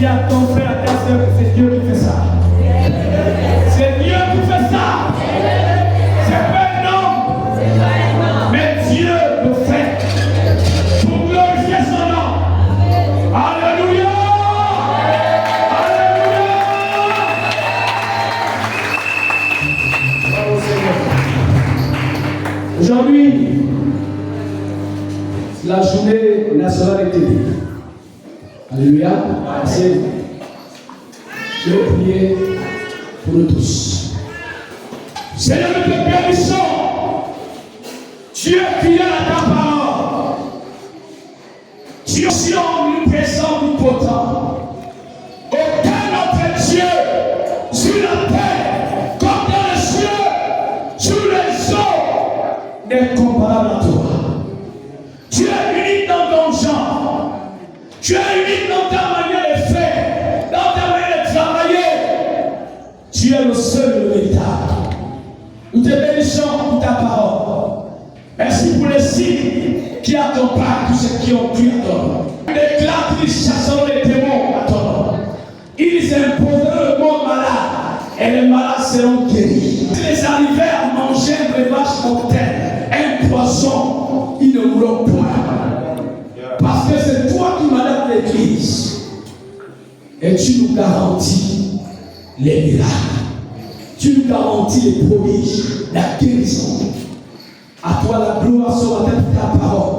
Dis à ton frère, à ta soeur que c'est Dieu qui fait ça. C'est Dieu qui fait ça. C'est pas un homme. Mais Dieu le fait. Pour glorifier son nom. Alléluia. Alléluia. Bravo Seigneur. Aujourd'hui, c'est la journée nationale des télé. Alléluia. Je vais prier pour nous tous. Seigneur, nous te bénissons. Tu es fidèle à ta parole. Tu es omniprésent, omnipotent. Aucun autre Dieu sur la terre, comme dans les cieux, sur les eaux, n'est comparable à toi. Tu es unique dans ton genre. Tu es unique dans ta manière de faire, dans ta manière de travailler. Tu es le seul, le véritable. Nous te bénissons pour ta parole. Merci pour les signes qui accompagnent tous ceux qui ont cru à ton nom. Déclare qu'ils chasseront les démons à ton nom. Ils imposeront le monde malade et les malades seront guéris. S'ils arrivaient à manger un breuvage mortel, un poisson, ils ne mourront point. Parce que c'est toi qui m'adaptes l'église. Et tu nous garantis les miracles. Tu nous garantis les prodiges, la guérison. À toi la gloire ce matin pour ta parole.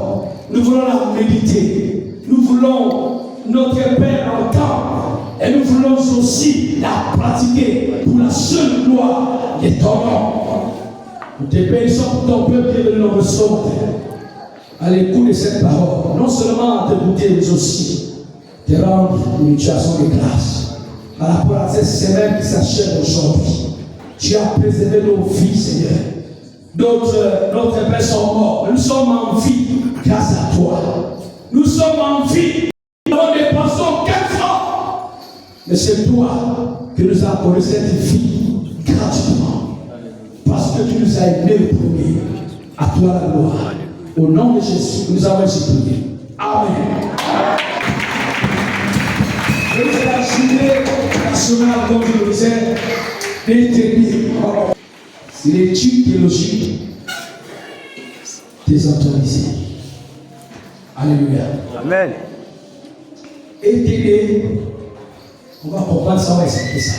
Nous voulons la méditer. Nous voulons notre Père entendre. Et nous voulons aussi la pratiquer pour la seule gloire de ton nom. Nous te bénissons pour ton peuple qui est venu nous recevoir. À l'écoute de cette parole, non seulement te goûter, mais aussi te rendre une situation de grâce. Par rapport à cette semaine qui s'achève aujourd'hui, tu as préservé nos vies, Seigneur. Notre pères sont morts. Nous sommes en vie grâce à toi. Nous sommes en vie. Nous n'avons dépensé aucun franc. Mais c'est toi qui nous as accordé cette vie gratuitement. Parce que tu nous as aimés le premier. À toi la gloire. Au nom de Jésus, nous avons prié. Amen. Je vous ai la journée nationale, comme je le disais, d'établir. C'est l'étude théologique désautorisée. Alléluia. Amen. Étayé, on va comprendre ça, on va expliquer ça.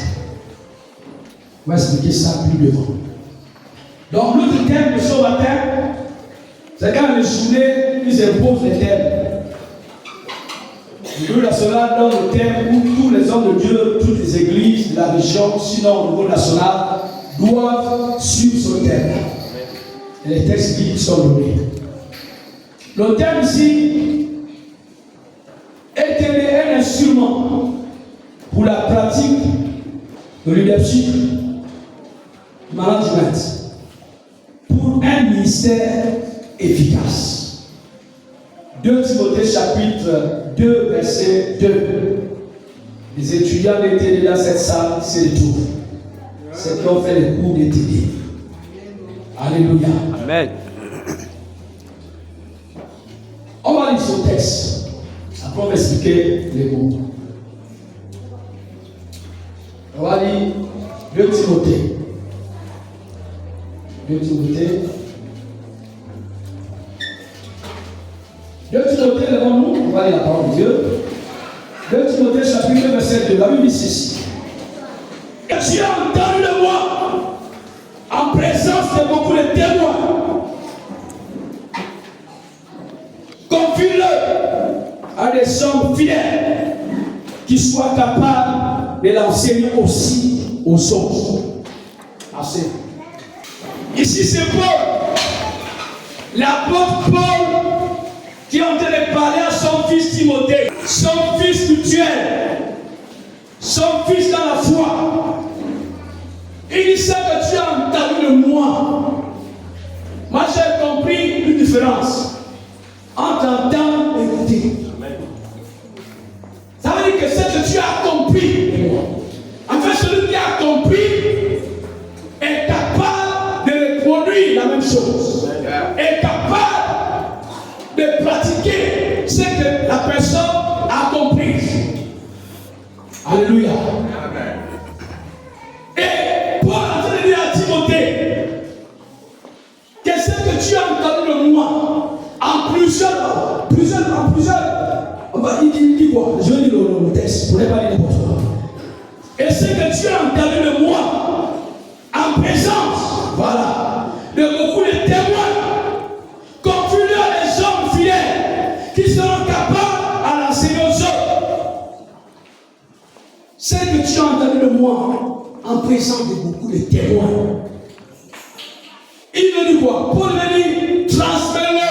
On va expliquer ça plus devant. Donc, notre thème de ce matin, c'est quand les journées, ils imposent les thèmes. Le niveau national donne le thème où tous les hommes de Dieu, toutes les églises de la région, sinon au niveau national, doivent suivre ce thème. Et les textes bibliques sont donnés. Le thème ici est un instrument pour la pratique de leadership, management, pour un ministère efficace. 2 Timothée chapitre 2 verset 2. Les étudiants d'été dans cette salle, c'est le tour. C'est qui ont fait les cours d'été. Alléluia. Amen. On va lire ce texte. Après on va expliquer les mots. On va lire 2 Timothée. 2 Timothée. 2 Timothée devant nous, on va lire la parole de Dieu. 2 Timothée chapitre 2 verset 2. La Bible dit ceci. Et tu as entendu de moi en présence de beaucoup de témoins. Confie-le à des hommes fidèles qui soient capables de l'enseigner aussi aux autres. Assez. Ici c'est Paul, l'apôtre Paul, qui est en train de parler à son fils Timothée, son fils spirituel, son fils dans la foi. Il dit ça que tu as entendu de moi. Moi j'ai compris une différence entre entendre et écouter. Ça veut dire que ce que tu as compris, en fait celui qui a compris est capable de reproduire la même chose, est capable de pratiquer ce que la personne a compris. Alléluia. Amen. Et Paul a train de dire à Timothée que ce que tu as entendu de moi en plusieurs, il dit quoi? Je vais lire le texte, pour ne pas lire n'importe quoi. Et ce que tu as entendu de moi en présence, voilà, de beaucoup de témoins, confie-le à des hommes fidèles qui seront capables à l'enseigner aux autres. Ce que tu as entendu de moi en présence de beaucoup de témoins. Il nous dit quoi? Paul nous dit, transmets-le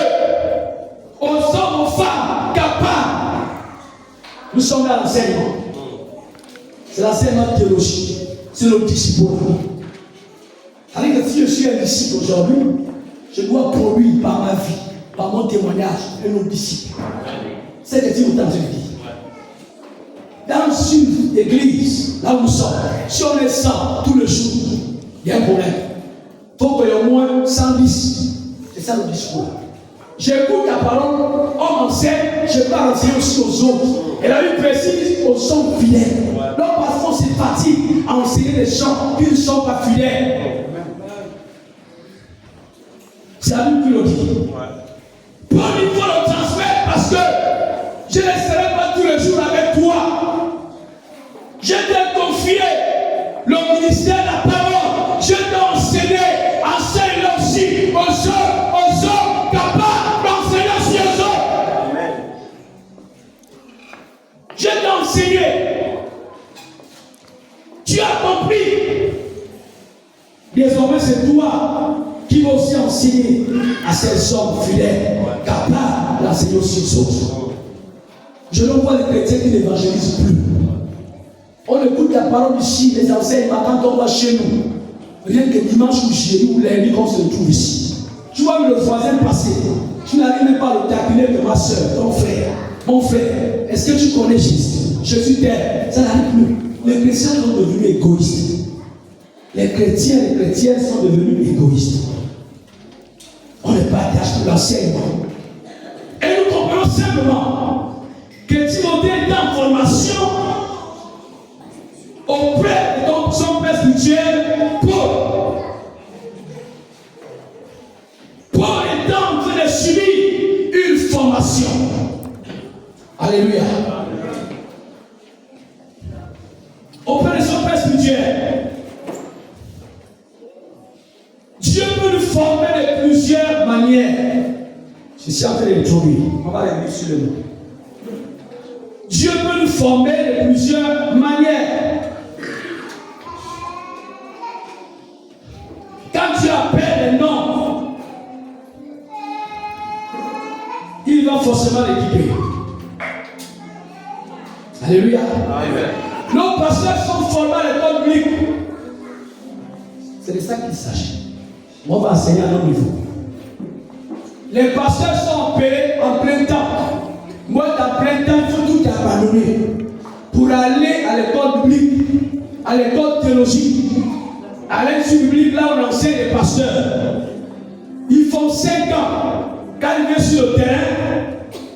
aux hommes, aux femmes capables. Nous sommes dans l'enseignement. C'est l'enseignement théologique. C'est le disciple. C'est-à-dire que si je suis un disciple aujourd'hui, je dois produire par ma vie, par mon témoignage, un autre disciple. C'est ce que Dieu nous a dit. Dans une église, là où nous sommes, si on est 100 tous les jours, il y a un problème. Il faut qu'il y ait au moins 110. C'est ça le discours. J'écoute la parole, on m'enseigne, je peux enseigner aussi aux autres. Et la Bible précise aux gens fidèles. Donc parfois on se fatigue à enseigner des gens qui ne sont pas fidèles. C'est la Bible qui le dit. Paul, il faut le transmettre parce que je ne serai pas tous les jours avec toi. Je t'ai confié le ministère de la parole. Je t'ai enseigné. Enseigne-le aussi aux hommes capables d'enseigner aussi aux hommes. Amen. Je t'ai enseigné. Tu as compris. Désormais, c'est toi qui vas aussi enseigner à ces hommes fidèles, capables d'enseigner aussi aux autres. Je ne vois les chrétiens qui n'évangélisent plus. On écoute la parole ici, les enseignements quand on va chez nous. Rien que dimanche ou jeudi ou lundi qu'on se retrouve ici. Tu vois le voisin passer. Tu n'arrives même pas à le taquiner de ma soeur, ton frère. Mon frère, est-ce que tu connais Jésus? Je suis tel. Ça n'arrive plus. Les chrétiens sont devenus égoïstes. Les chrétiennes sont devenus égoïstes. On n'est pas attaché à l'enseignement. Et nous comprenons simplement que Timothée est en formation auprès de son père spirituel, Paul. Paul est en train de subir une formation. Alléluia. Auprès de son père spirituel. Dieu peut nous former de plusieurs manières. Je suis en train de l'introduire. On va les lire sur le mot. Dieu peut nous former de plusieurs manières. Quand tu appelles un homme, il va forcément l'équiper. Alléluia. Amen. Nos pasteurs sont formés à l'école biblique. C'est de ça qu'il s'agit. On va enseigner à nos niveaux. Les pasteurs sont appelés en plein temps. Moi, en plein temps, il faut tout abandonner pour aller à l'école biblique, à l'école théologique. À l'institut biblique, là on enseigne les pasteurs. Ils font 5 ans. Quand il vient sur le terrain,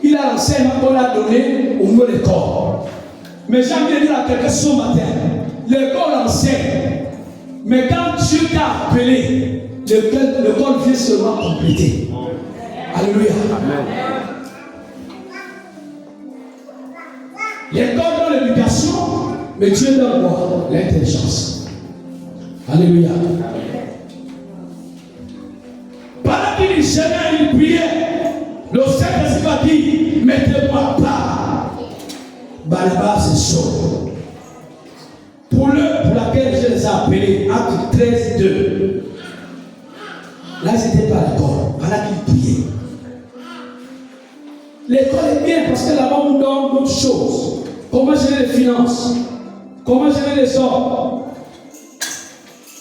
il a l'enseignement qu'on a donné au niveau de l'école. Mais j'ai envie de dire à quelqu'un ce matin, l'école enseigne. Mais quand Dieu t'a appelé, l'école vient seulement compléter. Alléluia. Amen. L'école donne l'éducation, mais Dieu donne quoi? L'intelligence. Alléluia. Pendant qu'il gérait une prière, le Saint-Esprit va dire, mettez-moi à part. Barnabas c'est Saul. Pour laquelle je les ai appelés, Acte 13, 2. Là, c'était pas l'école. Pendant qu'il priait. L'école est bien parce que là-bas, on nous donne d'autres choses. Comment gérer les finances? Comment gérer les hommes?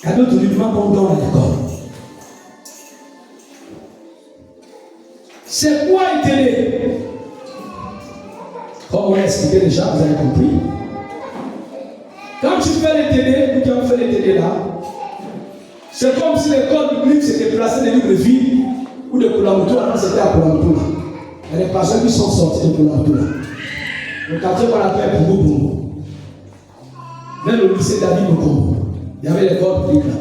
Il y a d'autres rudiments qu'on donne à l'école. C'est quoi l'ITD? Comme on l'a expliqué déjà, vous avez compris. Quand tu fais l'ITD, ou quand on fait l'ITD là, c'est comme si l'école biblique s'était placée dans une ville ou de Koulamoutou, alors c'était à Koulamoutou. Il y a des personnes qui sont sorties de Koulamoutou. Le quartier qu'on appelle Boubou. le lycée David Mokombo. Il y avait l'école publique là.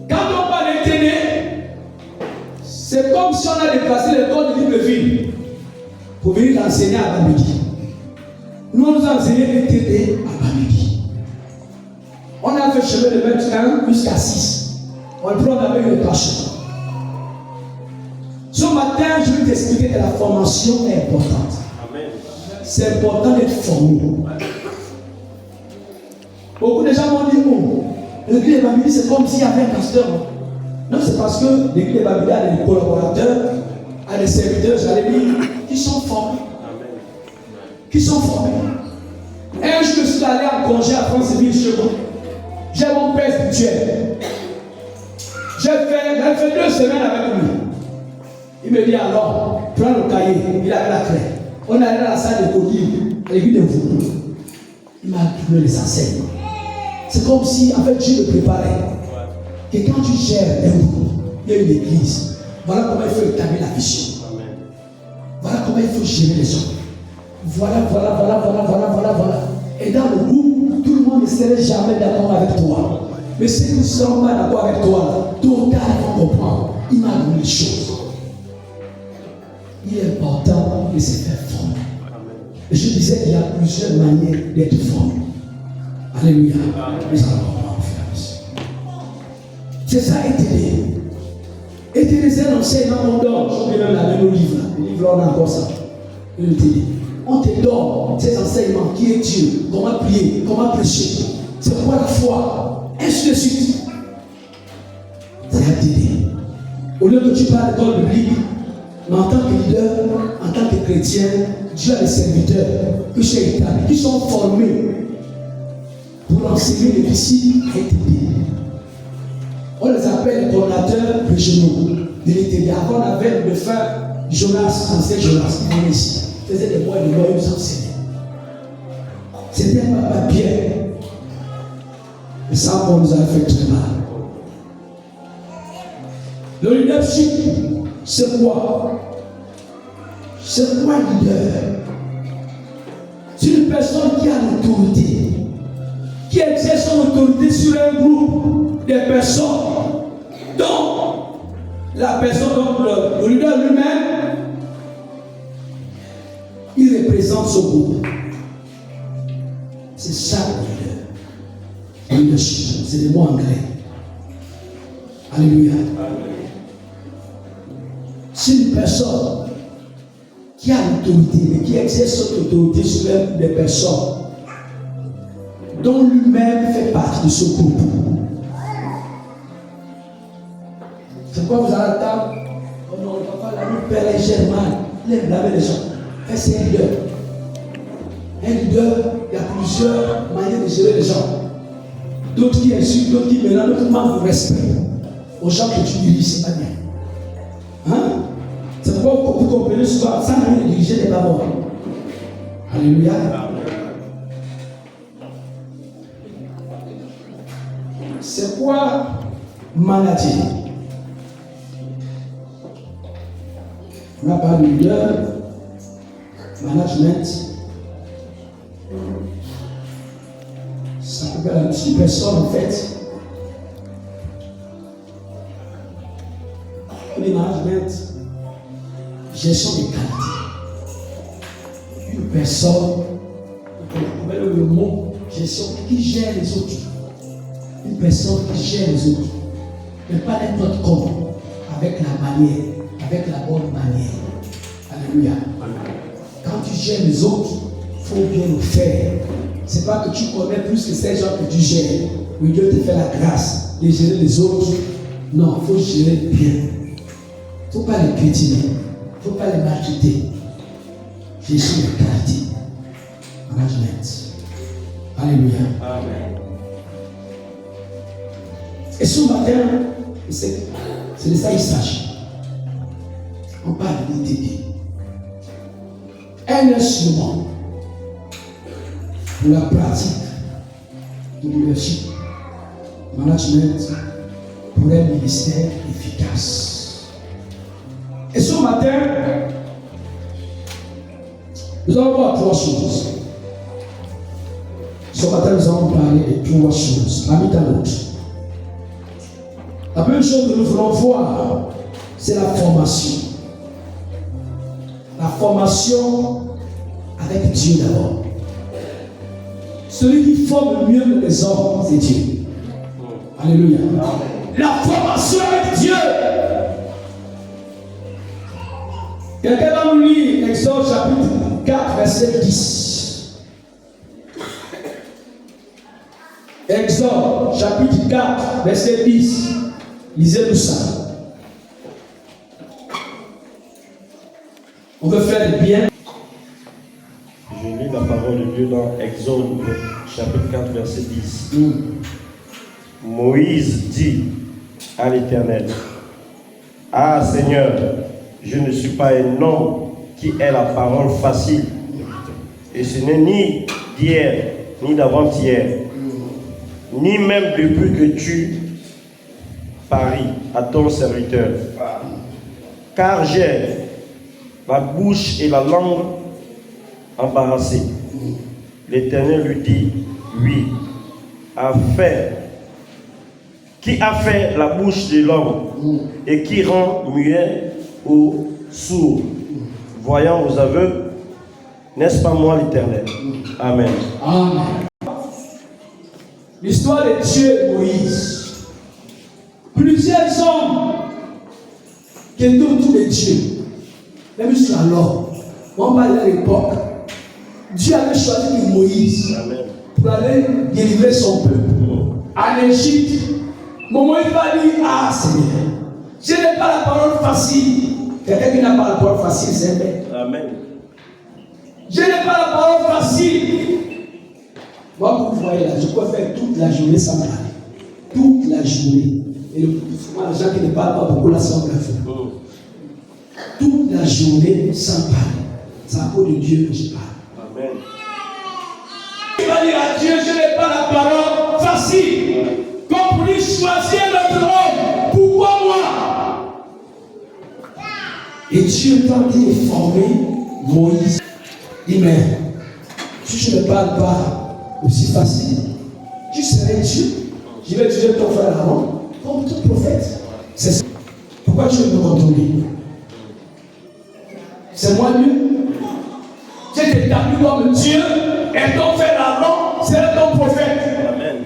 Quand on parle d'Éténé, c'est comme si on a déplacé l'école de Libreville pour venir enseigner à Bamidi. Nous, on nous a enseigné Éténé à Bamidi. On a fait chemin de 21 jusqu'à 6. On le prend avec le cachot. Ce matin, je vais t'expliquer que la formation est importante. Amen. C'est important d'être formé. Beaucoup de gens m'ont dit, oh, l'église de Bamidi, c'est comme s'il y avait un pasteur. Non, c'est parce que l'église de Bamidi a des collaborateurs, a des serviteurs, j'allais dire, qui sont formés. Amen. Qui sont formés. Un jour, je suis allé en congé à France-Ville chez moi. J'ai mon père spirituel. J'ai fait 2 semaines avec lui. Il me dit alors, prends le cahier, il avait la clé. On est allé dans la salle de colis, et lui de vous. Il m'a donné les enseignements. C'est comme si, en fait, Dieu le préparait. Que quand tu gères un groupe, il y a une église. Voilà comment il faut établir la vision. Voilà comment il faut gérer les gens. Voilà. Et dans le groupe, tout le monde ne serait jamais d'accord avec toi. Mais si nous ne sommes pas d'accord avec toi, tôt ou tard, ils vont comprendre. Il m'a donné les choses. Il est important de se faire former. Et je disais qu'il y a plusieurs manières d'être formé. Alléluia. Nous allons comprendre, frères et sœurs. C'est ça, Éténé. Éténé, c'est un enseignement qu'on donne. Je vais même la même au livre. Le livre, on a encore ça. On te donne ces enseignements. Qui est Dieu? Comment prier? Comment prêcher? C'est quoi la foi? Ainsi de suite. C'est Éténé. Au lieu que tu parles d'école biblique, mais en tant que leader, en tant que chrétien, Dieu a des serviteurs que j'ai établis, qui sont formés pour enseigner les disciples à Éténé. On les appelle les coordonnateurs régionaux de l'Éténé. Avant, on avait le frère Jonas, ancien Jonas, qui venait ici. Il faisait des mois et des mois, il nous enseignait. C'était un papa Pierre. Et ça, on nous a fait très mal. Le leadership, c'est quoi? C'est quoi un leader? C'est une personne qui a l'autorité, qui exerce son autorité sur un groupe de personnes, dont la personne, donc le leader lui-même, il représente ce groupe. C'est ça le leader. Leadership, c'est le mot anglais. Alléluia. C'est une personne qui a l'autorité, mais qui exerce son autorité sur des personnes dont lui-même fait partie de ce groupe. C'est quoi vous allez attendre? Oh non, le papa l'a mis père et germain. Il aime laver les gens. C'est un leader. Un leader, il y a plusieurs manières de gérer les gens. D'autres qui insultent, d'autres qui menacent, d'autres qui manquent de respect aux gens que tu diriges, c'est pas bien. Hein? C'est pourquoi vous comprenez souvent, sans rien diriger n'est pas bon. Alléluia. C'est quoi maladie? On a parlé de leader, management. Ça peut être une petite personne en fait. Le management, gestion des qualités. Une personne, on appelle le mot gestion, qui gère les autres. Une personne qui gère les autres. Mais pas n'importe comment, avec la manière, avec la bonne manière. Alléluia. Quand tu gères les autres, il faut bien le faire. C'est pas que tu connais plus que ces gens que tu gères. Oui, Dieu te fait la grâce de gérer les autres. Non, il faut gérer bien. Il ne faut pas les critiquer. Il ne faut pas les maltraiter. Gestion de qualité. Management. Alléluia. Amen. Et ce matin, c'est de ça qu'il s'agit. On parle d'ITP. Un instrument pour la pratique de leadership, management, pour un ministère efficace. Et ce matin, nous allons voir 3 choses. Ce matin, nous allons parler de trois choses, parmi tant d'autres. La première chose que nous voulons voir, c'est la formation. La formation avec Dieu d'abord. Celui qui forme mieux les hommes, c'est Dieu. Alléluia. La formation avec Dieu. Quelqu'un va nous lire Exode chapitre 4, verset 10. Exode chapitre 4, verset 10. Lisez-nous ça. On veut faire du bien. Je lis la parole de Dieu dans Exode chapitre 4, verset 10. Moïse dit à l'Éternel: Ah Seigneur, je ne suis pas un homme qui ait la parole facile, et ce n'est ni d'hier, ni d'avant-hier, ni même depuis que tu paris à ton serviteur. Car j'ai la bouche et la langue embarrassées. L'Éternel lui dit: Oui, qui a fait la bouche de l'homme et qui rend muet ou sourd, voyant aux aveugles? N'est-ce pas moi l'Éternel? Amen. Amen. L'histoire de Dieu et Moïse. Plusieurs hommes qui étaient autour de Dieu, même sur alors, on parle à l'époque, Dieu avait choisi Moïse pour aller délivrer son peuple en Égypte. Moïse va dire: Ah Seigneur, je n'ai pas la parole facile. Quelqu'un qui n'a pas la parole facile, c'est vrai. Amen. Je n'ai pas la parole facile. Moi, vous voyez là, je peux faire toute la journée sans parler. Toute la journée. Et souvent, les gens qui ne parlent pas beaucoup là, c'est un peu. Toute la journée sans parler. C'est à cause de Dieu que je parle. Amen. Il va dire à Dieu: je n'ai pas la parole facile. Comme pour lui choisir notre homme. Pourquoi moi? Et Dieu est en train de former Moïse. Il dit: mais si je ne parle pas aussi facile, tu serais Dieu. Je vais tuer ton frère Aaron comme tout prophète. C'est ça. Pourquoi tu veux me contrôler? C'est moi mieux. Tu es établi comme Dieu et ton frère Aaron, c'est ton prophète. Amen.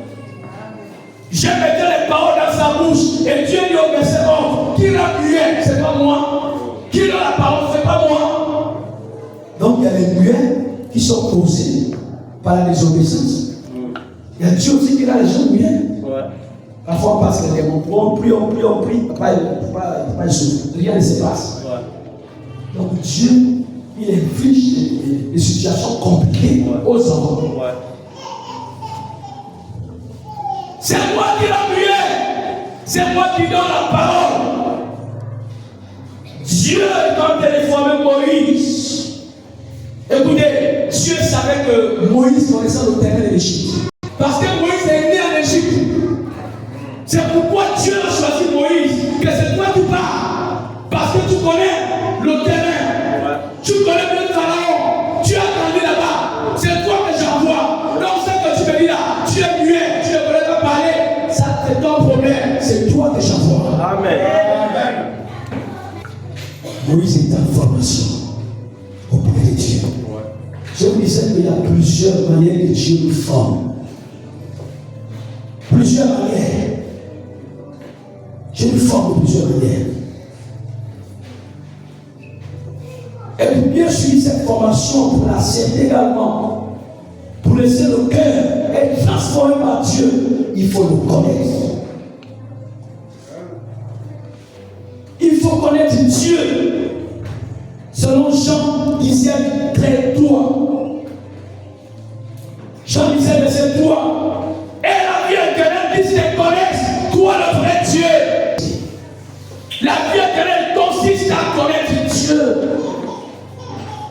J'ai mis les paroles dans sa bouche et Dieu dit au verset 11: qui l'a muet, c'est pas moi. Qui a la parole, c'est pas moi. Donc il y a les muets qui sont causés par la désobéissance. Il y a Dieu aussi qui a les gens muets. Parfois on passe les démons. On prie, pas rien ne se passe. Donc Dieu, il inflige des situations compliquées aux hommes. C'est moi qui l'ai mué. C'est moi qui donne la parole. Dieu est en train de former Moïse. Écoutez, Dieu savait que Moïse connaissait le terrain de l'Égypte. Parce que Moïse est né en Égypte. C'est pourquoi Dieu a choisi Moïse. Que c'est toi qui pars. Parce que tu connais le terrain. Tu connais le Pharaon. Tu as grandi là-bas. C'est toi que j'envoie. Donc ce que tu me dis là, tu es muet, tu ne connais pas parler. Ça c'est ton problème. C'est toi que j'envoie. Amen. Moïse est en formation auprès de Dieu. Je vous disais qu'il y a plusieurs manières que Dieu nous forme. Plusieurs manières. Dieu nous forme de plusieurs manières. Et pour bien suivre cette formation, pour l'accepter également, pour laisser le cœur être transformé par Dieu, il faut le connaître. Il faut connaître Dieu. Selon Jean disait très 3. Jean disait verset 3. Et la vie éternelle qui se connaissent, toi le vrai Dieu. La vie éternelle consiste à connaître Dieu.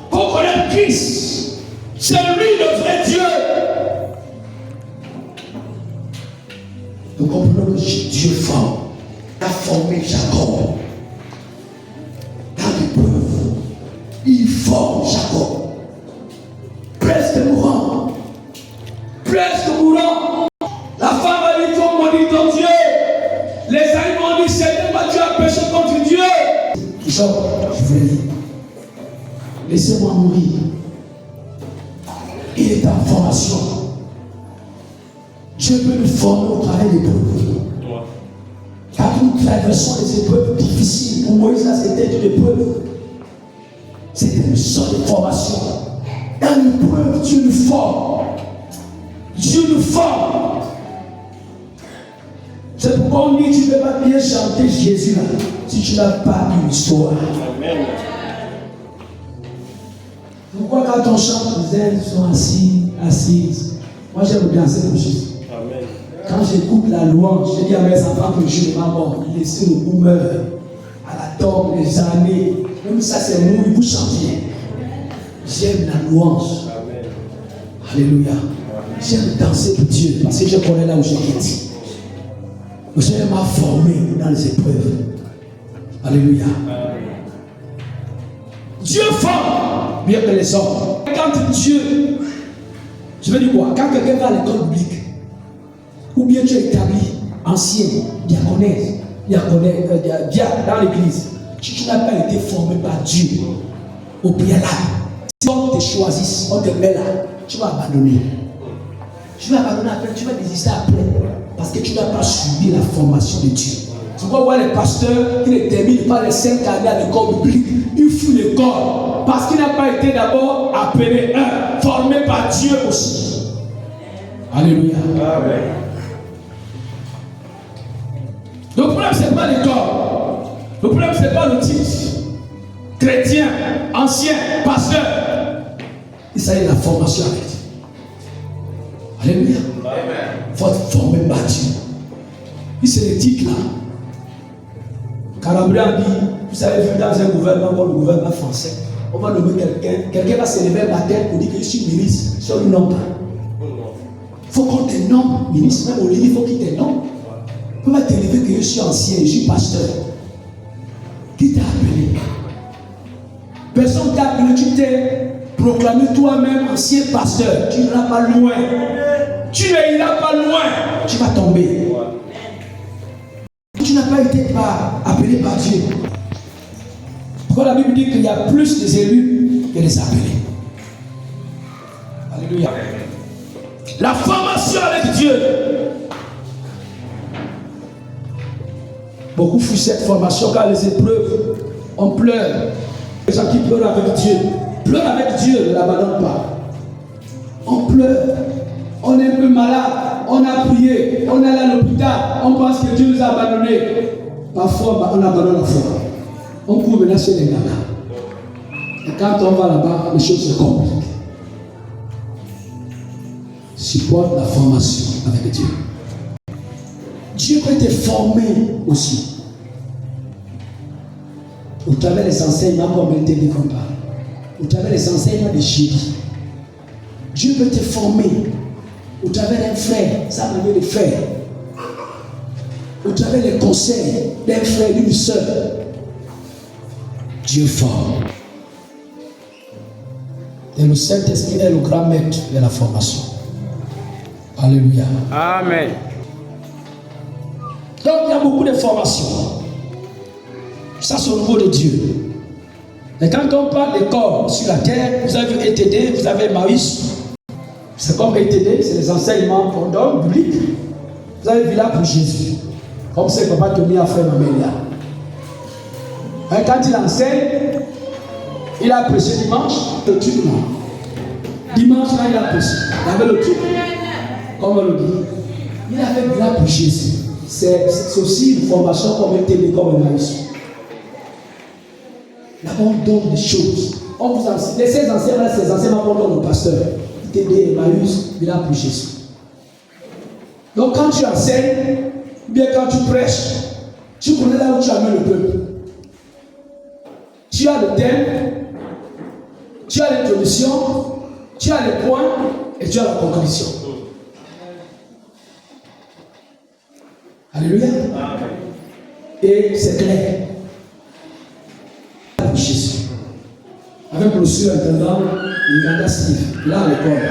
Pour connaître Christ. C'est lui le vrai Dieu. Nous comprenons que Dieu forme. A formé Jacob. Il forme Jacob. Presque mourant. Presque Donc, je vous le dis. Laissez-moi mourir. Il est en formation. Dieu peut nous former au travers des épreuves. Car nous traversons des épreuves difficiles. Pour Moïse, là, c'était une épreuve. C'était une sorte de formation. Dans l'épreuve, Dieu nous forme. Dieu nous forme. C'est pourquoi on dit que tu ne peux pas bien chanter Jésus là, si tu n'as pas une histoire. Amen. Pourquoi quand on chante, les ailes sont assises. Moi j'aime bien cette Jésus. Amen. Quand j'écoute la louange, je dis à mes enfants que je ne vais pas mort. Laissez le goût meurt. À la tombe, les années. Même ça c'est mou, vous chantez. J'aime la louange. Amen. Alléluia. J'aime danser pour Dieu parce que je connais là où j'ai été. Le Seigneur m'a formé dans les épreuves. Alléluia. Dieu forme mieux que les hommes. Quand Dieu, je veux dire quoi? Quand quelqu'un va à l'école biblique, ou bien tu es établi ancien, diaconesse, dans l'église, si tu n'as pas été formé par Dieu, au préalable, si on te choisit, on te met là, tu vas abandonner. Tu vas abandonner après, tu vas désister après. Parce que tu n'as pas suivi la formation de Dieu. Tu vas voir les pasteurs qui ne terminent pas les 5 années à l'école biblique. Ils fouillent l'école. Parce qu'il n'a pas été d'abord appelé, formé par Dieu aussi. Alléluia. Amen. Le problème, ce n'est pas l'école. Le problème, ce n'est pas le titre. Chrétien, ancien, pasteur. Il s'agit de la formation avec Dieu. Alléluia. Il faut être formé par Dieu. Puis c'est l'éthique là. Calambri a dit, vous avez vu dans un gouvernement comme le gouvernement français, on va nommer quelqu'un, quelqu'un va se lever le matin pour dire que je suis ministre, sur le nom. Il faut qu'on te nomme ministre, même au lit, il faut qu'il te nomme. On va te lever que je suis ancien, je suis pasteur. Qui t'a appelé? Personne ne t'a appelé, tu t'es proclamé toi-même ancien pasteur. Tu n'iras pas loin. Tu n'iras pas loin. Tu vas tomber. Tu n'as pas été appelé par Dieu. Pourquoi la Bible dit qu'il y a plus des élus que des appelés? Alléluia. La formation avec Dieu. Beaucoup font cette formation car les épreuves, on pleure. Les gens qui pleurent avec Dieu. Pleure avec Dieu, ne l'abandonne pas. On pleure. On est un peu malade. On a prié. On est allé à l'hôpital. On pense que Dieu nous a abandonnés. Parfois, on abandonne la foi. On court maintenant chez les gagas. Et quand on va là-bas, les choses se compliquent. Supporte la formation avec Dieu. Dieu peut te former aussi. Au travers des enseignements comme il te dit comme ça. Au travers des enseignements de Jésus. Dieu peut te former. Au travers d'un frère, sa manière de faire. Au travers des conseils d'un frère, d'une soeur. Dieu forme. Et le Saint-Esprit est le grand maître de la formation. Alléluia. Amen. Donc il y a beaucoup de formations. Ça c'est au niveau de Dieu. Et quand on parle des corps sur la terre, vous avez ETD, vous avez Maïs. C'est comme ETD, c'est les enseignements qu'on donne, bibliques. Vous avez vu là pour Jésus. Comme c'est papa Tony a fait Mamélia. Et quand il enseigne, il a prêché dimanche, le truc là. Dimanche là il a prêché. Il avait le truc. Comme on le dit. Il avait vu là pour Jésus. C'est aussi une formation comme ETD, comme Maïs. Là-bas, on donne des choses. On vous enseigne. Les 16 anciens, ces enseignements qu'on donne au pasteur. TD, Emmaüs, il a pour Jésus. Donc, quand tu enseignes, ou bien quand tu prêches, tu connais là où tu amènes le peuple. Tu as le thème, tu as l'introduction, tu as les points et tu as la conclusion. Alléluia. Et c'est clair. Jésus. Avec le surintendant, il y a Steve, là à l'école.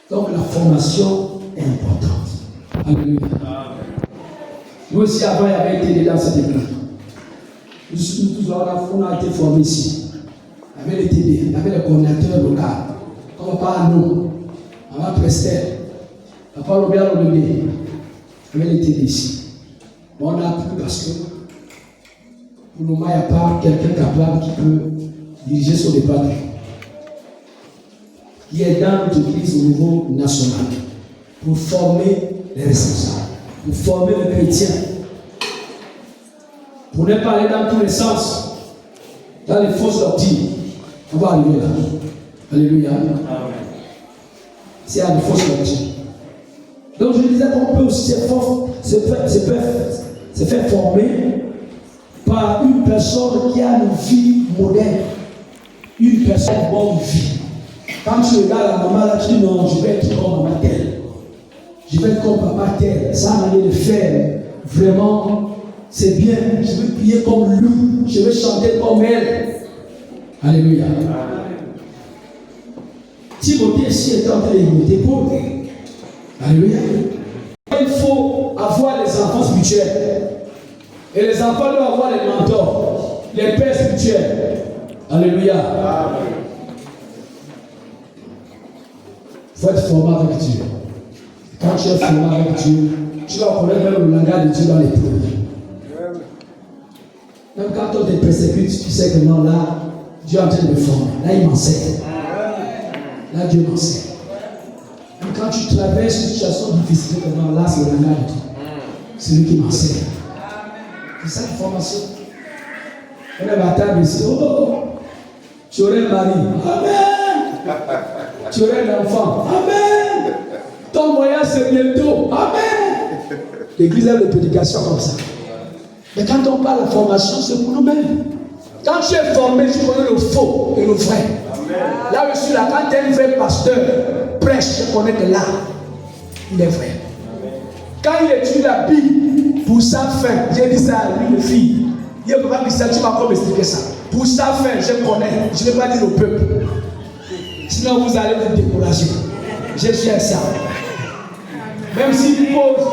Donc la formation est importante. Alléluia. Nous aussi avant, il y avait été dans cette église. Nous tous, on a été formés ici. Avec les TD, avec les coordinateurs locaux. Comme papa nous, Papa Prestel, Papa Robert Lobé, avec les TD ici. On a appris parce que pour le moment, il n'y a pas quelqu'un capable qui peut diriger son département. Qui est dans notre église au niveau national pour former les responsables, pour former les chrétiens, pour ne pas aller dans tous les sens, dans les fausses doctrines. On va arriver là. Alléluia. C'est à des fausses doctrines. Donc je disais qu'on peut aussi se faire former par une personne qui a une vie moderne, une personne bonne vie. Quand tu regardes la maman là, tu dis non, je vais être comme maman telle. Je vais être comme papa tel. Ça m'a dit de faire. Vraiment, c'est bien. Je vais prier comme lui. Je vais chanter comme elle. Alléluia. Timothée ici est en train d'imiter Paul. Alléluia. Il faut avoir les enfants spirituels. Et les enfants doivent avoir les mentors, les pères spirituels. Alléluia. Amen. Il faut être formé avec Dieu. Quand tu es formé avec Dieu, tu vas connaître même le langage de Dieu dans les preuves. Même quand on te persécute, tu sais que non, là, Dieu est en train de me former. Là, il m'enseigne. Là, Dieu m'enseigne. Même quand tu traverses une situation difficile, que non, là, c'est le langage de Dieu. C'est lui qui m'enseigne. C'est ça la formation. On est à table ici. Oh, tu aurais un mari. Amen. Tu aurais un enfant. Amen. Ton voyage c'est bientôt. Amen. L'église a une prédication comme ça. Mais quand on parle de formation, c'est pour nous-mêmes. Quand tu es formé, tu connais le faux et le vrai. Amen. Là, je suis là. Quand tu es un vrai pasteur, prêche, je connais que là, il est vrai. Amen. Quand il étudie la Bible, pour sa fin, j'ai dit ça à lui, les filles. Il ne peut pas dire ça, tu vas encore m'expliquer ça. Pour sa fin, je connais. Je ne vais pas dire au peuple. Sinon, vous allez vous décourager. Je suis ça. Même s'il pose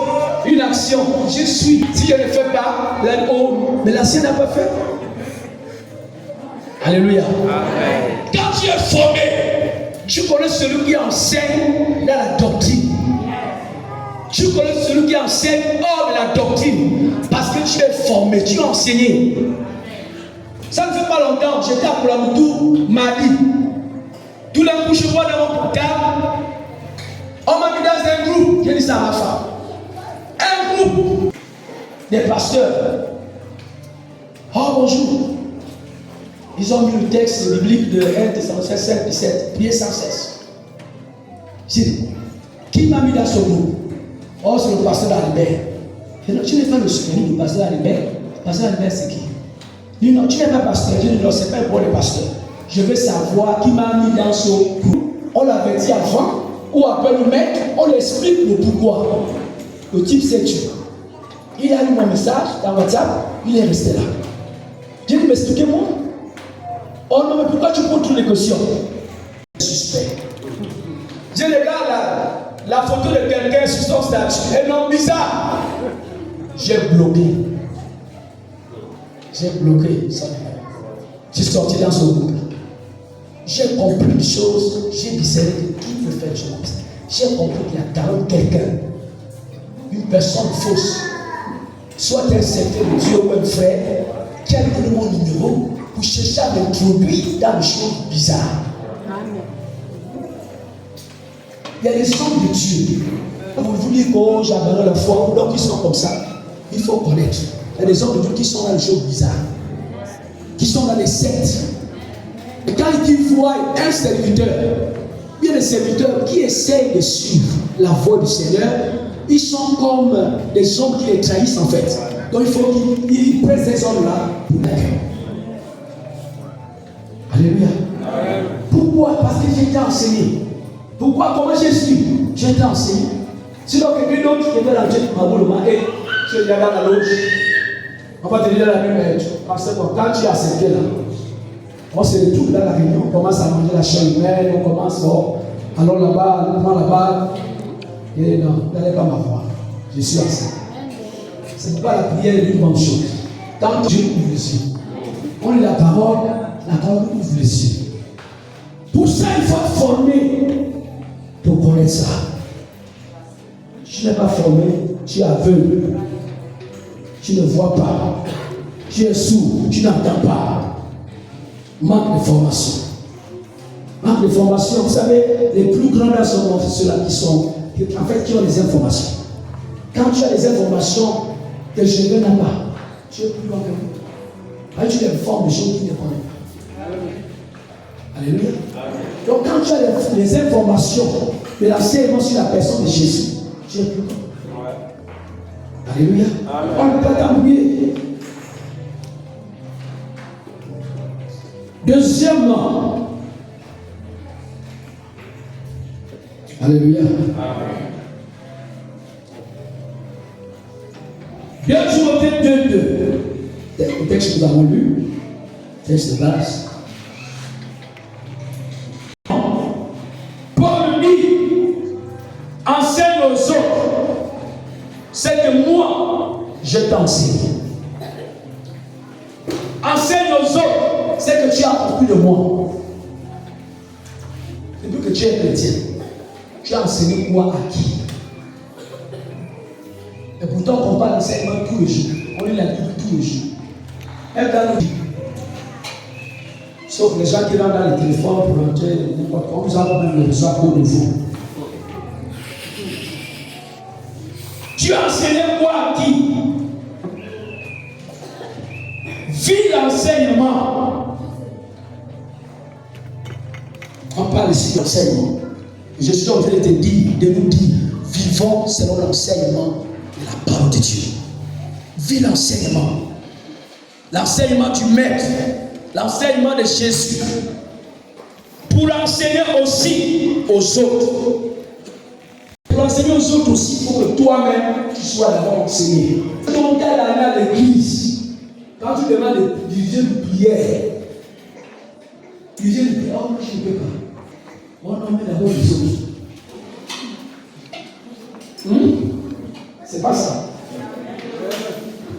une action, je suis. Si je ne fais pas, mais l'ancien n'a pas fait. Alléluia. Amen. Quand tu es formé, tu connais celui qui enseigne dans la doctrine. Tu connais celui qui enseigne hors de la doctrine. Parce que tu es formé, tu as enseigné. Ça ne fait pas longtemps, j'étais à Koulamoutou, Mali. Tout d'un coup, je vois dans mon portable, on m'a mis dans un groupe. J'ai dit ça à ma femme. Un groupe des pasteurs. Oh bonjour. Ils ont mis le texte biblique de 1 Thessaloniciens 5, 17. Priez sans cesse. J'ai dit, qui m'a mis dans ce groupe? Oh, c'est le pasteur d'Albert. Tu n'es pas le souvenir du pasteur d'Albert. Le pasteur d'Albert, c'est qui? Il dit non, tu n'es pas pasteur. Je dis non, c'est pas pour les pasteurs. Je veux savoir qui m'a mis dans ce groupe. On l'avait dit avant, ou après le mec, on l'explique le pourquoi. Le type s'est tué. Il a eu mon message dans WhatsApp, il est resté là. J'ai dit, mais expliquez-moi. Oh non, mais pourquoi tu prends toutes les questions? Suspect. Je regarde la photo de quelqu'un sur son statut. Un nom bizarre. J'ai bloqué. J'ai bloqué ça. J'ai sorti dans ce groupe. J'ai compris une chose. J'ai discerné qui veut faire des choses comme ça. J'ai compris qu'il y a quand même quelqu'un, une personne fausse, soit un secteur de Dieu ou un frère, qui a donné mon numéro pour chercher à m'introduire dans des choses bizarres. Il y a des hommes de Dieu. Vous vous dites que j'abandonne la foi, donc ils sont comme ça. Il faut connaître. Il y a des hommes de Dieu qui sont dans des choses bizarres, qui sont dans les sectes. Et quand ils voient un serviteur, il y a des serviteurs qui essayent de suivre la voie du Seigneur, ils sont comme des hommes qui les trahissent en fait. Donc il faut qu'ils prennent ces hommes-là pour l'accueil. Alléluia. Pourquoi? Parce que j'ai été enseigné. Pourquoi? Comment je suis? J'ai été enseigné. Sinon, quelqu'un d'autre qui est dans la tête de ma boule, et tu es dans la loge. On va te dire la même chose. Parce que quand tu as accepté là, on se retrouve dans la réunion, on commence à manger la chair humaine, on commence, allons là-bas, allons là-bas. Et non, n'allez pas m'avoir. Je suis enseigné. C'est pas la prière d'une bonne chose. Quand Dieu nous dit, On lit la parole ouvre les yeux. Pour ça, il faut être formé pour connaître ça. Tu n'es pas formé, tu es aveugle, tu ne vois pas, tu es sourd, tu n'entends pas. Manque de formation. Manque de formation, vous savez, les plus grands sont ceux-là qui ont les informations. Quand tu as les informations que je ne n'ai pas, tu es plus grand que moi. Tu informes des choses qui ne connaissent pas. Alléluia. Donc quand tu as les informations de l'enseignement sur la personne de Jésus, tu es plus grand. Alléluia. On ne peut pas t'embrouiller. Deuxièmement, alléluia. 2 Timothée 2:2, le texte que nous avons lu, texte de base. Paul dit, enseigne aux autres ce que moi je t'enseigne. Enseigne aux autres ce que tu as appris de moi. Depuis que tu es chrétien, tu as enseigné quoi à qui? Et pourtant, on parle d'enseignement tous les jours. On lit la Bible tous les jours. Et dans le sauf les gens qui rentrent dans le téléphone pour entrer, n'importe quoi, nous avons même le besoin pour nouveau. Tu as enseigné quoi à qui? Vis l'enseignement. On parle ici d'enseignement. Je suis en train de te dire, de nous dire, vivons selon l'enseignement de la parole de Dieu. Vis l'enseignement. L'enseignement du Maître. L'enseignement de Jésus. Pour enseigner aussi aux autres. Pour enseigner aux autres aussi, il faut que toi-même, tu sois d'abord enseigné. Quand tu es à l'église, quand tu demandes de diriger une prière, oh non, je ne peux pas. On en met d'abord les autres. C'est pas ça.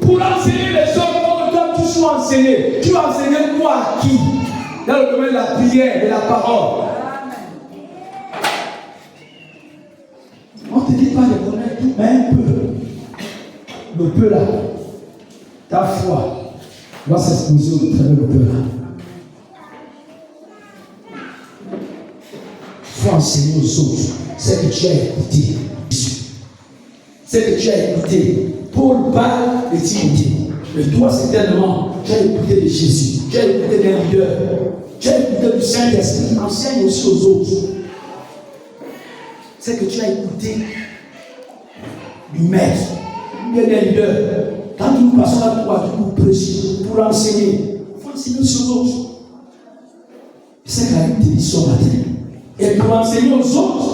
Pour enseigner les autres, pour que toi tu sois enseigné. Tu vas enseigner quoi à qui? Dans le domaine de la prière, de la parole. On ne te dit pas de connaître tout, mais un peu. Le peu là. Ta foi doit s'exposer au travers du peu là. Il faut enseigner aux autres ce que tu as écouté. Ce que tu as écouté. Paul parle de Timothée. Mais toi, certainement, tu as écouté de Jésus. Tu as écouté d'un leader. Tu as écouté du Saint-Esprit. Enseigne aussi aux autres. Ce que tu as écouté du Maître. D'un leader. Quand nous passons à toi, tu nous prêches pour enseigner. Il faut enseigner aussi aux autres. C'est la vie de ce matin. Et pour enseigner aux autres,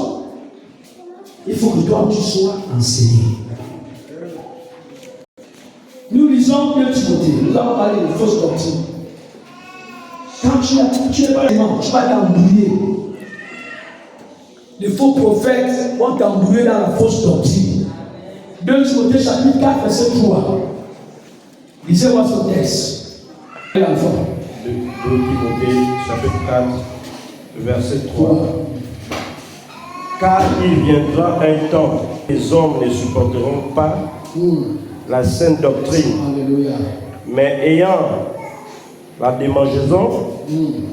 il faut que toi tu sois enseigné. Nous lisons 2 Timothée. Nous avons parlé de fausses doctrines. Quand tu es pas aimant, tu vas t'embrouiller. Les faux prophètes vont t'embrouiller dans la fausse doctrine. 2 Timothée chapitre 4, verset 3. Lisez-moi ce texte. 2 Timothée chapitre 4, verset 3. Car il viendra un temps, les hommes ne supporteront pas la sainte doctrine, mais ayant la démangeaison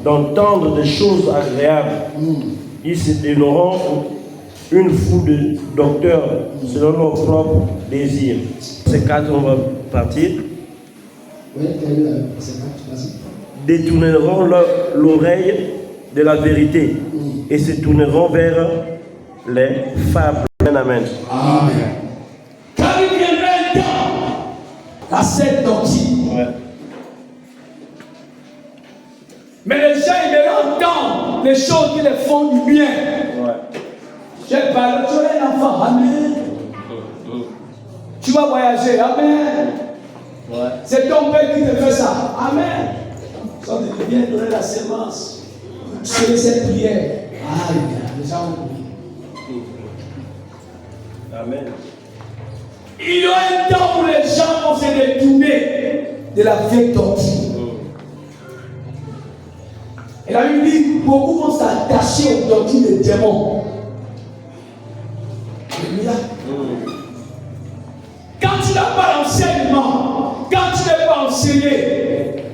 d'entendre des choses agréables, ils se donneront une foule de docteurs selon leurs propres désirs. Ces 4, on va partir. Détourneront l'oreille de la vérité et se tourneront vers les fables. Amen. Amen. Car il viendra un temps à cette doctrine. Ouais. Mais les gens ils veulent entendre les choses qui les font du bien. Ouais. J'ai parlé, tu es un enfant. Amen. Tu vas voyager. Amen. Ouais. C'est ton père qui te fait ça. Amen. Ça te vient donner la sémence. C'est cette prière. Ah, les gens ont compris. Amen. Il y a un temps où les gens vont se détourner de la vieille doctrine. Et la Bible dit, beaucoup vont s'attacher aux doctrines des démons. Alléluia. Quand tu n'as pas l'enseignement, quand tu n'es pas enseigné,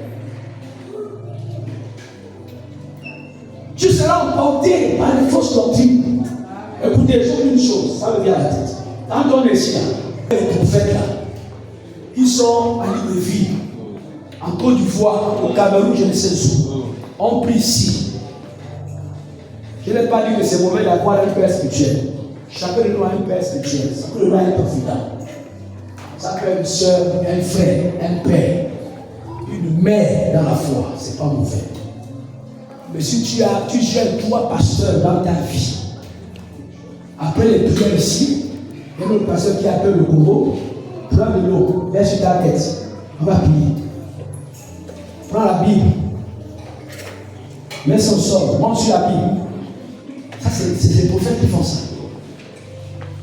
tu seras emporté par les fausses doctrines. Écoutez, je vous dis une chose, ça me vient à la tête. Quand on est ici, là, les prophètes là, ils sont à Libreville, en Côte d'Ivoire, au Cameroun, je ne sais où. On prie ici. Je n'ai pas dit que c'est mauvais d'avoir un père spirituel. Chacun de nous a un père spirituel. Chacun de nous a un confident. Ça peut être une soeur, un frère, un père, une mère dans la foi. C'est pas mauvais. Mais si tu gères 3 pasteurs dans ta vie, après les prières ici, il y a un autre pasteur qui appelle le Congo, prends de l'eau, laisse sur ta tête. On va prier. Prends la Bible. Mets son sort, monte sur la Bible. Ça, c'est les prophètes qui font ça.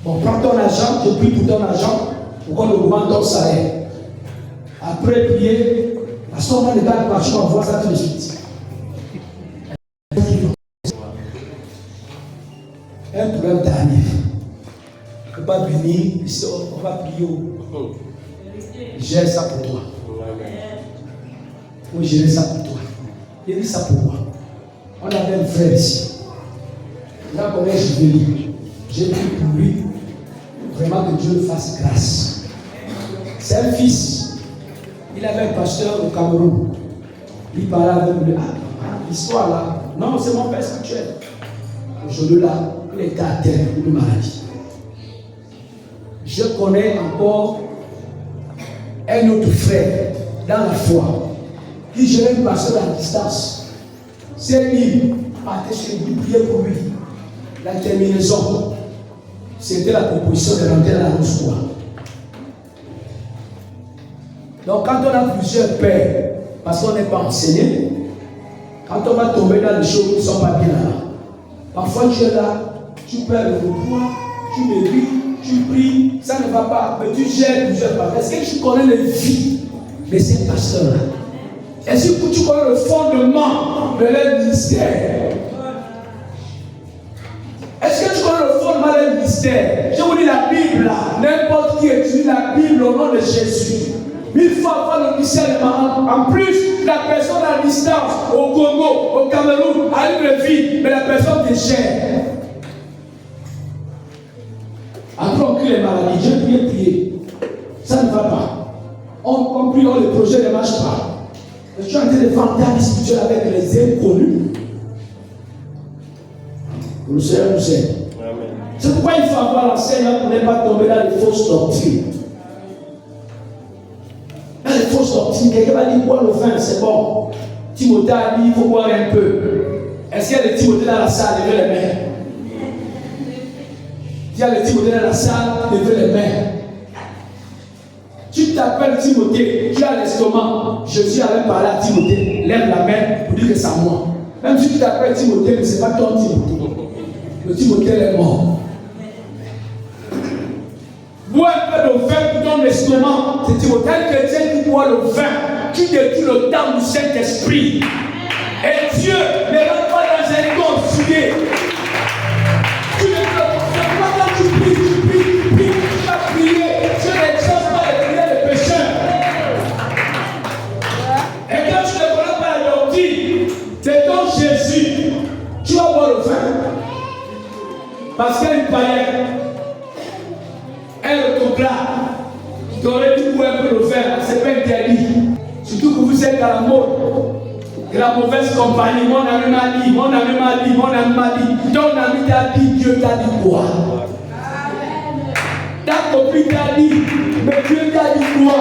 Bon, prends ton argent, je prie pour ton argent, pour qu'on augmente ton salaire. Après prier, la somme de garde marche, on voit ça tout de suite. Un problème d'arrive. On ne peut pas venir, ici, on va prier. Gère ça pour toi. Il faut gérer ça pour toi. Il dit ça pour moi. On avait un frère ici. Là, quand je vais lire, j'ai pris pour lui, vraiment que Dieu fasse grâce. C'est un fils. Il avait un pasteur au Cameroun. Il parlait avec lui. Ah, l'histoire là. Non, c'est mon père spirituel. Aujourd'hui là, il était à terre d'une maladie. Je connais encore un autre frère dans la foi qui gérait une pasteur à distance. C'est lui, partait chez lui, prier pour lui. La terminaison, c'était la proposition de rentrer dans la Rose-Croix. Donc quand on a plusieurs pères, parce qu'on n'est pas enseigné, quand on va tomber dans les choses qui ne sont pas bien là, parfois tu es là, tu perds le pouvoir, tu médites, tu pries, ça ne va pas, mais tu gères plusieurs pasteurs. Est-ce que tu connais les vies de ces pasteurs-là? Est-ce que tu connais le fondement de leur ministère? Est-ce que tu connais le fondement de leur ministère? Je vous dis la Bible là, n'importe qui étudie la Bible au nom de Jésus. Il faut avoir le ministère de Maman. En plus, la personne à distance, au Congo, au Cameroun, à Libreville, mais la personne te gère. Après, on crie les maladies. J'ai prié. Ça ne va pas. On prie, le projet ne marche pas. Je suis en train de vendre ta vie spirituelle avec les inconnus. Le Seigneur nous aide. C'est pourquoi il faut avoir l'enseignement pour ne pas tomber dans les fausses doctrines. Dans les fausses doctrines, quelqu'un va dire boire le vin, c'est bon. Timothée a dit il faut boire un peu. Est-ce qu'il y a des Timothée dans la salle? Levez les mains. Il y a des Timothée dans la salle, levez les mains. Tu t'appelles Timothée, tu as l'estomac. Jésus avait parlé à Timothée, lève la main pour dire que c'est à moi. Même si tu t'appelles Timothée, mais ce n'est pas ton Timothée. Le Timothée est mort. Bois un peu de vin pour ton estomac. C'est Timothée, un chrétien qui boit le vin. Tu détruis le temps du Saint-Esprit. Et Dieu ne rentre pas dans un corps souillé. Tu détruis le temps. Quand tu pries, tu vas prier. Dieu n'exauce pas les prières des pécheurs. Et quand tu ne connais pas la doctrine, c'est ton Jésus. Tu vas boire le vin. Parce qu'il y a une païenne. Elle te plaît. Tu aurais dû boire un peu le vin. C'est pas interdit. Surtout que vous êtes à la mode. Et la mauvaise compagnie. Mon ami m'a dit. Ton ami t'a dit. Dieu t'a dit quoi? Ta copine t'a dit. Mais Dieu t'a dit quoi?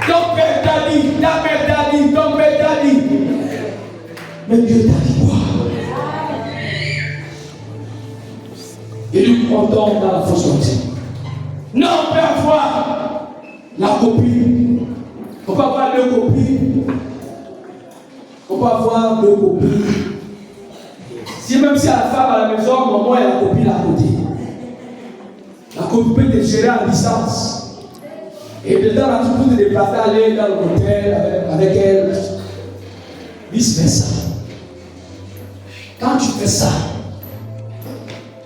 Ton père t'a dit. Ta mère t'a dit. Ton père t'a dit. Mais Dieu t'a dit quoi? Et nous comptons dans la fausse doctrine. Non, on peut avoir la copine. On peut avoir 2 copines. On peut avoir 2 copines. Si même si la femme à la maison, maman et la copine à côté. La copine peut te gérer à distance. Et dedans, tu peux te déplacer, aller dans l'hôtel avec elle. vice versa. Quand tu fais ça,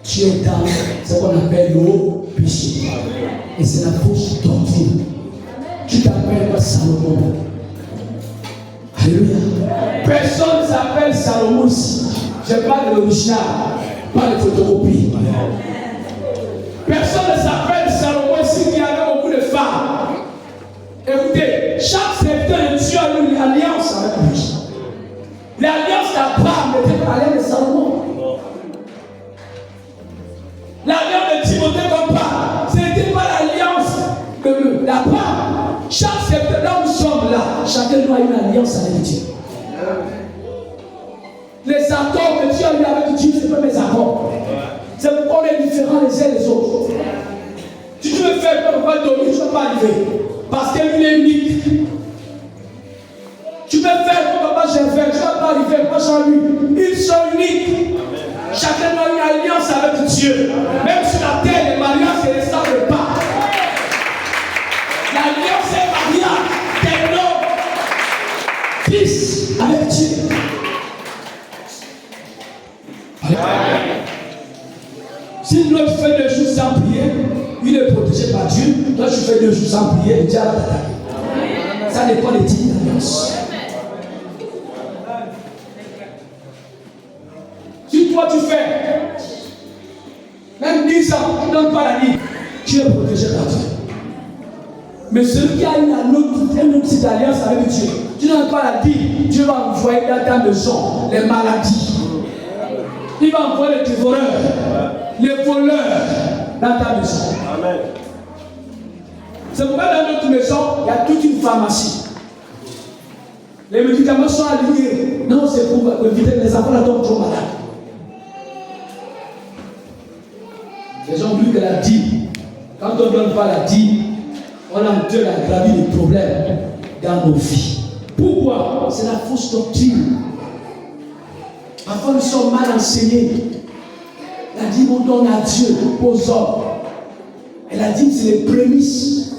tu es dans ce qu'on appelle le péché. Et c'est la fausse doctrine. Tu t'appelles pas Salomon. Alléluia. Personne ne s'appelle Salomon ici. Je parle de l'original, pas de photocopie. Personne ne s'appelle Salomon ici qui avait beaucoup de femmes. Écoutez, chaque serviteur de Dieu a eu une alliance avec lui. L'alliance d'Abraham n'était pas l'alliance de Salomon. L'alliance de Timothée comme pas, ce n'était pas l'alliance d'Abraham. Chaque serviteur, là où nous sommes là, chacun doit avoir une alliance avec Dieu. Les accords que Dieu a eu avec Dieu, ce n'est pas mes accords. C'est pourquoi on est différents les uns les autres. Si tu veux faire comme pas dormir, tu ne vas pas arriver. Parce qu'il est unique. Tu peux faire comme papa j'ai fait, tu ne vas pas arriver, pas sans lui. Ils sont uniques. Chacun a une alliance avec Dieu. Même sur la terre, les mariages ne se ressemblent pas. L'alliance est mariage d'un homme, fils avec Dieu. Si l'autre fait 2 jours sans prier, il est protégé par Dieu. Toi, tu fais 2 jours sans prier, Dieu va t'attaquer. Ça dépend des types d'alliance. Si toi tu fais même 10 ans, tu ne donnes pas la vie, tu es protégé par Dieu. Mais celui qui a une autre petite alliance avec Dieu, tu n'as pas la vie, Dieu va envoyer dans ta maison les maladies. Il va envoyer les dévoreurs, les voleurs dans ta maison. Amen. C'est pourquoi dans notre maison, il y a toute une pharmacie. Les médicaments sont alliés. Non, c'est pour éviter que les enfants ne tombent trop malades. Les gens oublient que la dîme, quand on ne donne pas la dîme, on entraîne à gravir des problèmes dans nos vies. Pourquoi? C'est la fausse doctrine. Parfois nous sommes mal enseignés. La dîme on donne à Dieu aux hommes. Et la dîme c'est les prémices.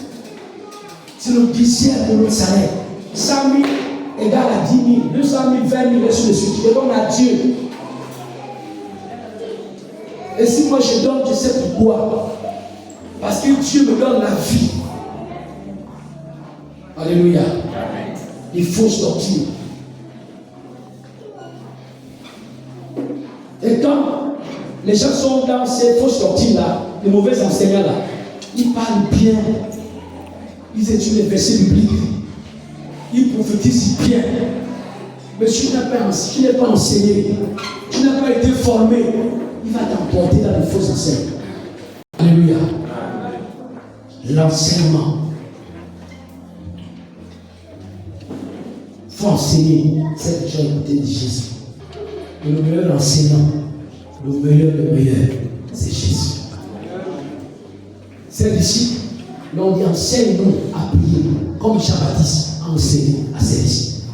C'est le dixième de notre salaire. 100 000 égale à 10 000, 200 000, 20 000 et ainsi de suite. Je donne à Dieu. Et si moi je donne, je sais pourquoi. Parce que Dieu me donne la vie. Alléluia. Il faut sortir. Et quand les gens sont dans ces fausses doctrines-là, les mauvais enseignants-là, ils parlent bien. Ils étudient les versets bibliques. Ils prophétisent bien. Mais si tu n'es pas enseigné, tu n'as pas été formé, il va t'emporter dans les faux enseignements. Alléluia. L'enseignement. Il faut enseigner. C'est que tu as écouté de Jésus. Et le meilleur enseignant, le meilleur, c'est Jésus. C'est ici, l'on dit enseigne-nous à prier, comme Jean-Baptiste a enseigné à ses disciples.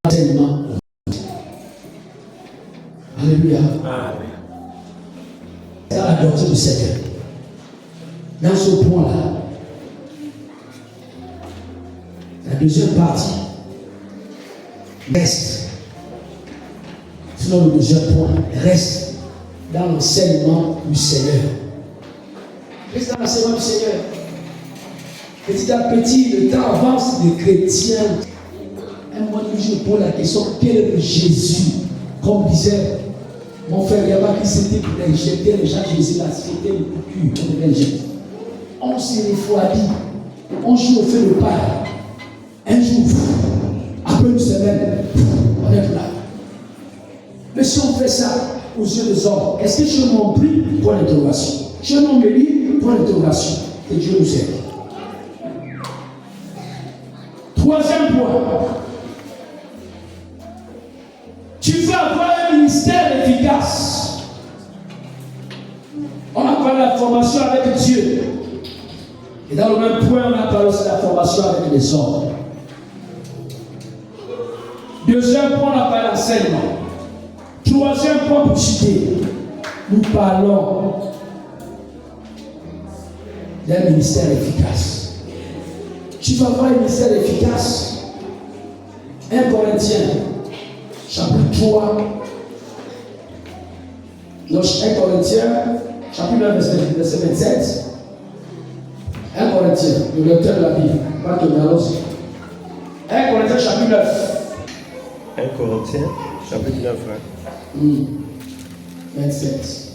Enseignement. Alléluia. C'est la doctrine du Seigneur. Dans ce point-là, la deuxième partie reste. Sinon, le deuxième point reste dans l'enseignement du Seigneur. Reste dans l'enseignement du Seigneur. Petit à petit, le temps avance, les chrétiens. Un moment donné, je pose la question, quel est le Jésus? Comme disait mon frère Yaba, qui s'était pour injecter les gens Jésus là, c'était le cul, on devait injecter. On s'est refroidi, on joue au feu de paille. Un jour, après une semaine, on est là. Mais si on fait ça aux yeux des hommes, est-ce que je m'en prie pour l'interrogation? Je m'en bénis pour l'interrogation. Que Dieu nous aide. Troisième point. Tu veux avoir un ministère efficace. On a parlé de la formation avec Dieu. Et dans le même point, on a parlé aussi de la formation avec les hommes. Deuxième point, on a parlé d'enseignement. Troisième point pour citer, nous parlons d'un ministère efficace. Tu vas avoir un ministère efficace. 1 Corinthiens, chapitre 3. Donc 1 Corinthiens, chapitre 1, verset 27. 1 Corinthiens, le lecteur de la Bible, pas que Mélos. 1 Corinthiens, chapitre 9. 1 Corinthiens, chapitre 9. 27.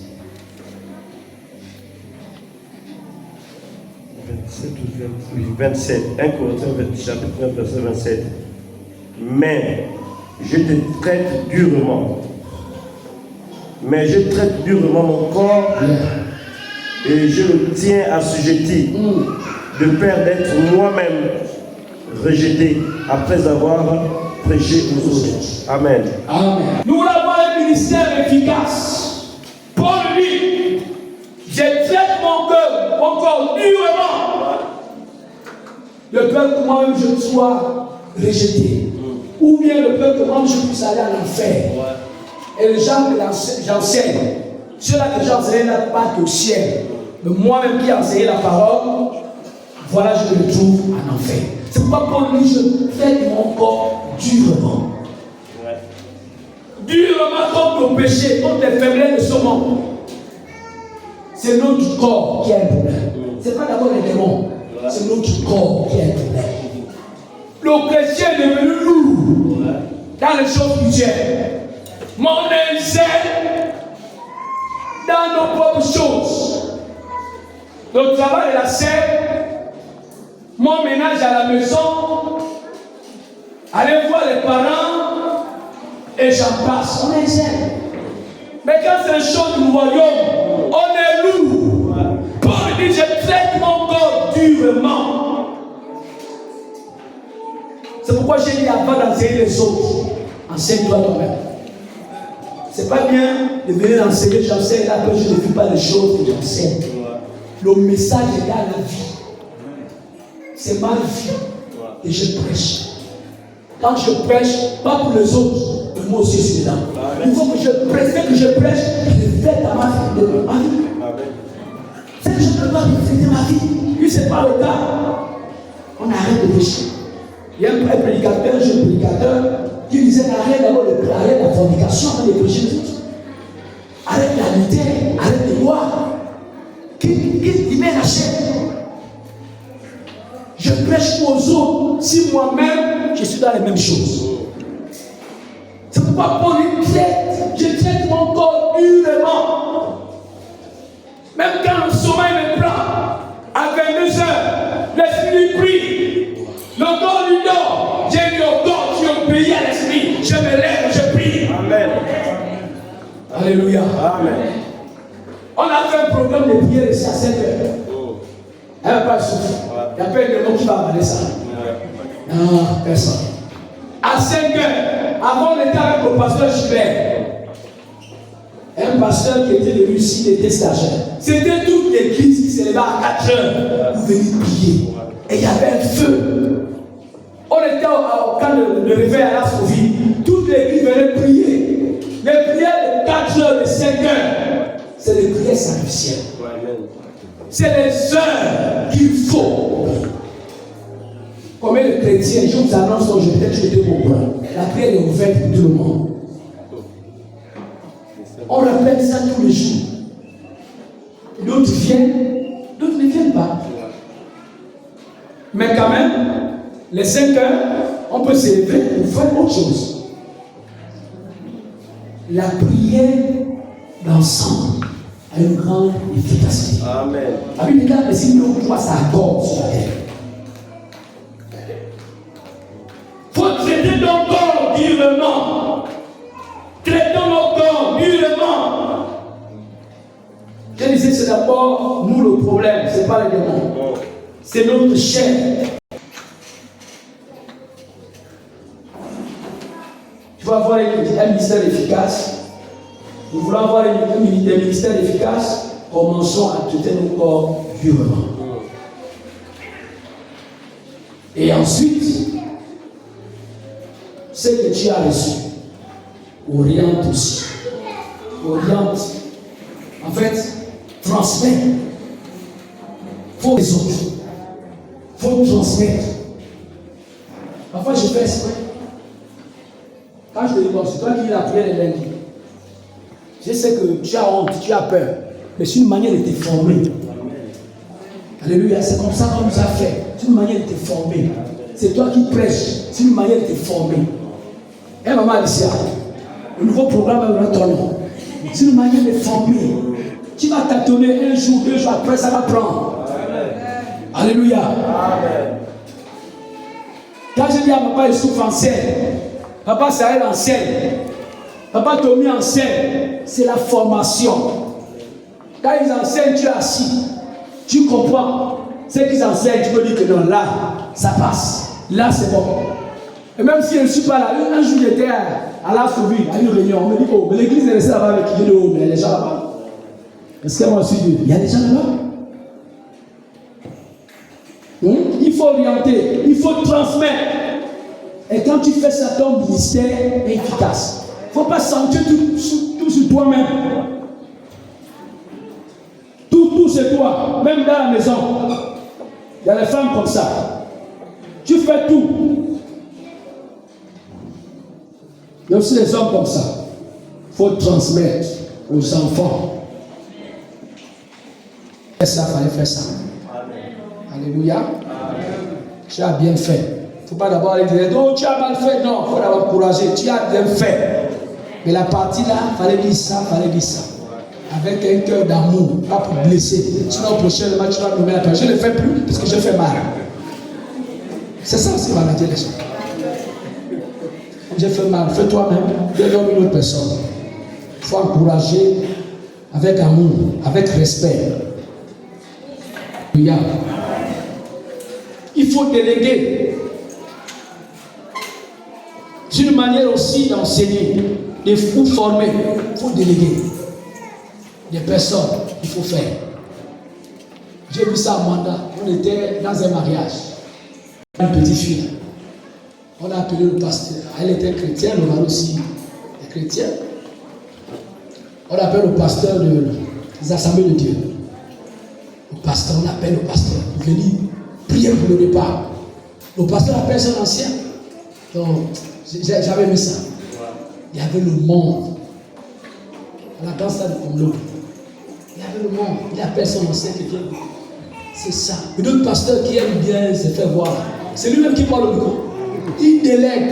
27 ou 27. 1 Corinthiens, chapitre 9, verset 27. Mais je traite durement mon corps et je le tiens assujetti de peur d'être moi-même rejeté après avoir prêché aux autres. Amen. Amen. Nous voulons avoir un ministère efficace. Paul dit, je traite mon corps durement de peur que moi-même je sois rejeté. Ou bien de peur que moi-même je puisse aller en enfer. Et les gens que j'enseigne, ceux-là que j'enseigne n'a pas au ciel. Mais moi-même qui ai enseigné la parole, voilà, je me trouve en enfer. C'est pourquoi Paul dit, je traite mon corps durement. Durement contre nos péchés, contre les faiblesses de ce monde. C'est notre corps qui a un problème. Ce n'est pas d'abord les démons. C'est notre corps qui a un problème. Le chrétien est devenu lourd dans les choses spirituelles. Mon zèle dans nos propres choses. Le travail de la scène, mon ménage à la maison, aller voir les parents, et j'en passe. On est zèle. Mais quand c'est une chose du royaume, on est lourd. Paul dit, je traite mon corps durement. C'est pourquoi j'ai dit avant d'enseigner les autres, enseigne-toi toi-même. C'est pas bien de venir enseigner, j'enseigne là que je ne vis pas les choses que j'enseigne. Le message est dans la vie. C'est ma vie et je prêche. Quand je prêche, pas pour les autres, mais moi aussi je suis là. Il faut que je prêche, que je prêche, je fais dans ma vie. C'est que je ne peux pas refléter ma vie. Puis c'est pas le cas. On arrête de pécher. Il y a un prédicateur, un jeune prédicateur, qui disait arrête d'abord arrête la fornication avant de prêcher les autres. Arrête l'adultère, arrête de boire. Qui met la chaîne. Je prêche aux autres si moi-même je suis dans les mêmes choses. C'est pourquoi Paul je traite mon corps durement. Même quand le sommeil me prend, à 22 heures, l'esprit prie. Le corps lui dort. J'ai dit au corps, tu obéis à l'esprit. Je me lève, je prie. Amen. Alléluia. Amen. On a fait un programme de prière ici à 5 heures. Elle n'a pas le souffle. Il n'y a pas un démon qui va avaler ça. Non, personne. À 5 heures, avant on était avec le pasteur Gilbert. Un pasteur qui était de Russie, il était stagiaire. C'était toute l'église qui s'élevait à 4 heures pour venir prier. Et il y avait un feu. On était au camp de réveil à la Sauvie. Toute l'église venait prier. Les prières de 4 heures, de 5 heures, c'est les prières sacrificielles. C'est les heures qu'il faut. Combien de chrétiens, je vous annonce, peut-être que je étais au courant. La prière est ouverte pour tout le monde. On rappelle ça tous les jours. D'autres viennent, d'autres ne viennent pas. Mais quand même, les 5 heures, on peut s'élever pour faire autre chose. La prière d'ensemble a une grande efficacité. Amen. La Bible dit que si nous croit ça accorde sur la terre. Faut traiter ton corps durement. Traitons nos corps durement. Je disais, c'est d'abord nous le problème, ce n'est pas les démons. C'est notre chair. Tu vas avoir un ministère efficace. Nous voulons avoir un ministère efficace. Commençons à traiter nos corps durement. Et ensuite, ce que tu as reçu, oriente aussi. Oriente. En fait, transmet. Il faut les autres. Il faut transmettre. Parfois, je fais exprès. Quand je te dis, bon, c'est toi qui lis la prière les lundis. Je sais que tu as honte, tu as peur. Mais c'est une manière de te former. Alléluia, c'est comme ça qu'on nous a fait. C'est une manière de te former. C'est toi qui prêches. C'est une manière de te former. Et maman Alicia, le nouveau programme est ton nom. C'est une manière de former. Tu vas tâtonner un jour, 2 jours, après ça va prendre. Alléluia. Amen. Quand je dis à papa, il souffre en scène. Papa, ça aide en scène. Papa t'a mis en scène. C'est la formation. Quand ils enseignent, tu es assis. Tu comprends. Ce qu'ils enseignent, tu peux dire que non, là, ça passe. Là, c'est bon. Et même si je ne suis pas là, un jour j'étais à la Sauville, à une réunion, on me dit, oh, mais l'église est restée là-bas avec qui? Je dis, oh, mais il y a des gens là-bas. Est-ce que moi je suis Dieu? Il y a des gens là-bas. Il faut orienter, il faut transmettre. Et quand tu fais ça, ton ministère est efficace. Il ne faut pas sentir tout sur toi-même. Tout c'est toi, même dans la maison. Il y a des femmes comme ça. Tu fais tout. Il y a aussi des hommes comme ça. Il faut transmettre aux enfants. Et ça, il fallait faire ça. Amen. Alléluia. Amen. Tu as bien fait. Il ne faut pas d'abord aller dire, oh, tu as mal fait. Non, il faut d'abord encourager. Tu as bien fait. Mais la partie là, il fallait dire ça, il fallait dire ça. Avec un cœur d'amour, pas pour blesser. Sinon, prochainement, tu vas nommer la personne. Je ne le fais plus parce que je fais mal. C'est ça aussi, va dire les gens. J'ai fait mal, fais toi-même, donne une autre personne. Il faut encourager avec amour, avec respect. Il faut déléguer. C'est une manière aussi d'enseigner, de vous former. Il faut déléguer. Des personnes, il faut faire. J'ai vu ça à Manda. On était dans un mariage. Une petite fille. On a appelé le pasteur. Elle était chrétienne, le mari aussi est chrétien. On appelle le pasteur des assemblées de Dieu. Le pasteur, on appelle le pasteur. Il venir prier pour le repas. Le pasteur appelle son ancien. Donc, j'avais mis ça. Il y avait le monde. On attend ça de Congo. Il y avait le monde. Il appelle son ancien qui vient. C'est ça. Et d'autres pasteurs qui aiment bien se faire voir. C'est lui-même qui parle au micro. Il délègue.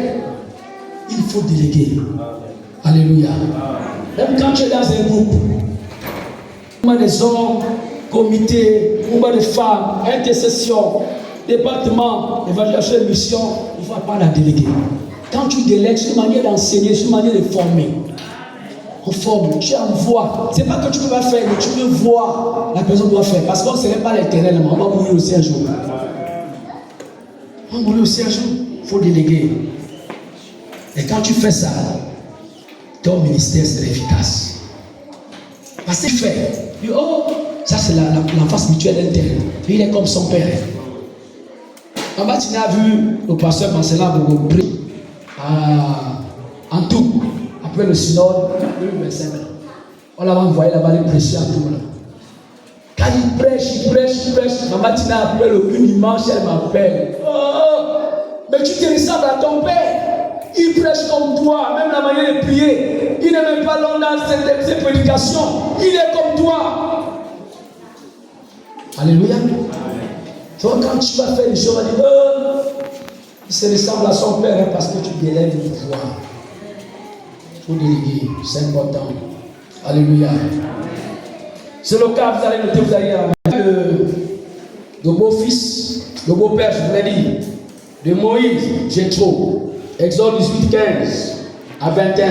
Il faut déléguer. Alléluia. Même quand tu es dans un groupe, nombre des hommes, comité, nombre de femmes, intercession, département, évaluation de mission, il ne faut pas la déléguer. Quand tu délègues, c'est une manière d'enseigner, c'est une manière de former. On forme, tu envoies. Ce n'est pas que tu ne peux pas faire, mais tu peux voir la personne doit faire. Parce qu'on ne serait pas l'éternel, on va mourir aussi un jour. On va mourir aussi un jour. Il faut déléguer. Et quand tu fais ça, ton ministère sera efficace. Parce que tu fais, tu dis, oh, ça c'est l'enfance mutuelle interne. Il est comme son père. En bas, tu as vu le pasteur Marcelin Bogo prier en tout. Après le synode, 2025. On l'a envoyé là-bas, il prêchait en tout. Quand il prêche. Maman Tina appelle le dimanche, elle m'appelle. Oh, mais tu te ressembles à ton père. Il prêche comme toi, même la manière de prier. Il n'est même pas long dans ses prédications. Il est comme toi. Alléluia. Donc quand tu vas faire les choses, on va dire, il se ressemble à son père hein, parce que tu délègues le pouvoir. Il faut déléguer, c'est important. Alléluia. C'est le cas, vous allez noter, vous allez le beau-fils, le beau-père, je vous l'ai dit, de Moïse, Jéthro. Exode 18, 15 à 21.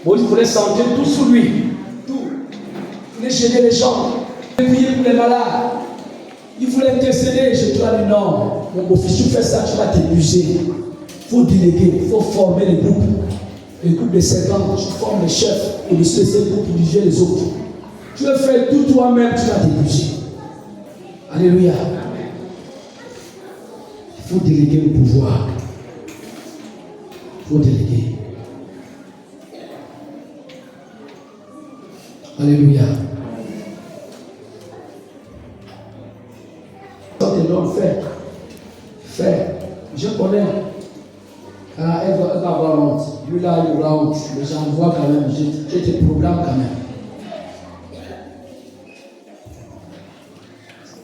Moïse voulait sentir tout sous lui. Tout. Il voulait gêner les gens. Il voulait prier pour les malades. Il voulait intercéder. Je te dis non. Mon beau-fils, tu fais ça, tu vas t'épuiser. Il faut déléguer. Il faut former les groupes. Les groupes de 50, tu formes les chefs et les spécialistes pour diriger les autres. Tu veux faire tout toi-même, tu vas t'épuiser. Alléluia. Il faut déléguer le pouvoir. Il faut déléguer. Alléluia. Quand les gens font, je connais. Elle va avoir honte. Lui là, il aura honte. Les gens voient quand même. Je te programme quand même.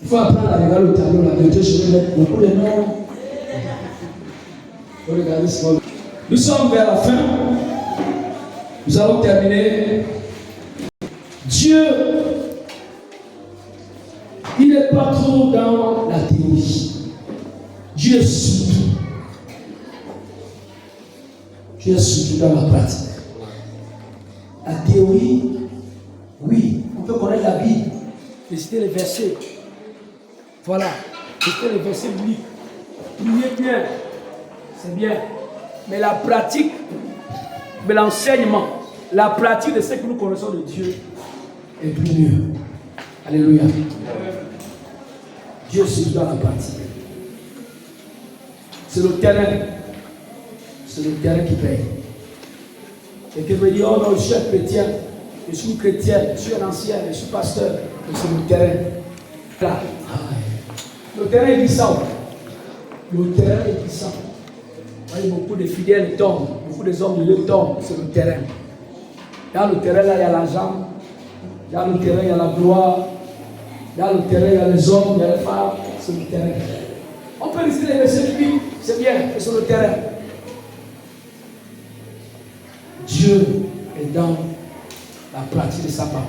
Il faut apprendre à regarder le tableau là. De Dieu, je vais mettre beaucoup de noms. Il faut regarder ce qu'on... Nous sommes vers la fin. Nous allons terminer. Dieu, il n'est pas trop dans la théorie. Dieu est surtout. Dieu est surtout dans la pratique. La théorie, oui, on peut connaître la Bible, réciter les versets. Voilà, réciter les versets bibliques. Priez bien, c'est bien. Mais la pratique, mais l'enseignement, la pratique de ce que nous connaissons de Dieu est plus mieux. Alléluia. Dieu est surtout dans la pratique. C'est le terrain. C'est le terrain qui paye. Quelqu'un me dit, oh non, je suis un chrétien, je suis chrétien, je suis un ancien, je suis pasteur. Mais c'est le terrain. Là. Le terrain est glissant. Le terrain est glissant. Vous voyez, beaucoup de fidèles tombent, beaucoup des hommes de Dieu tombent. C'est le terrain. Dans le terrain, là, il y a l'argent. Dans le terrain, il y a la gloire. Dans le terrain, il y a les hommes, il y a les femmes. C'est le terrain. On peut réciter les versets bibliques, c'est bien, mais sur le terrain. Dieu est dans la pratique de sa parole.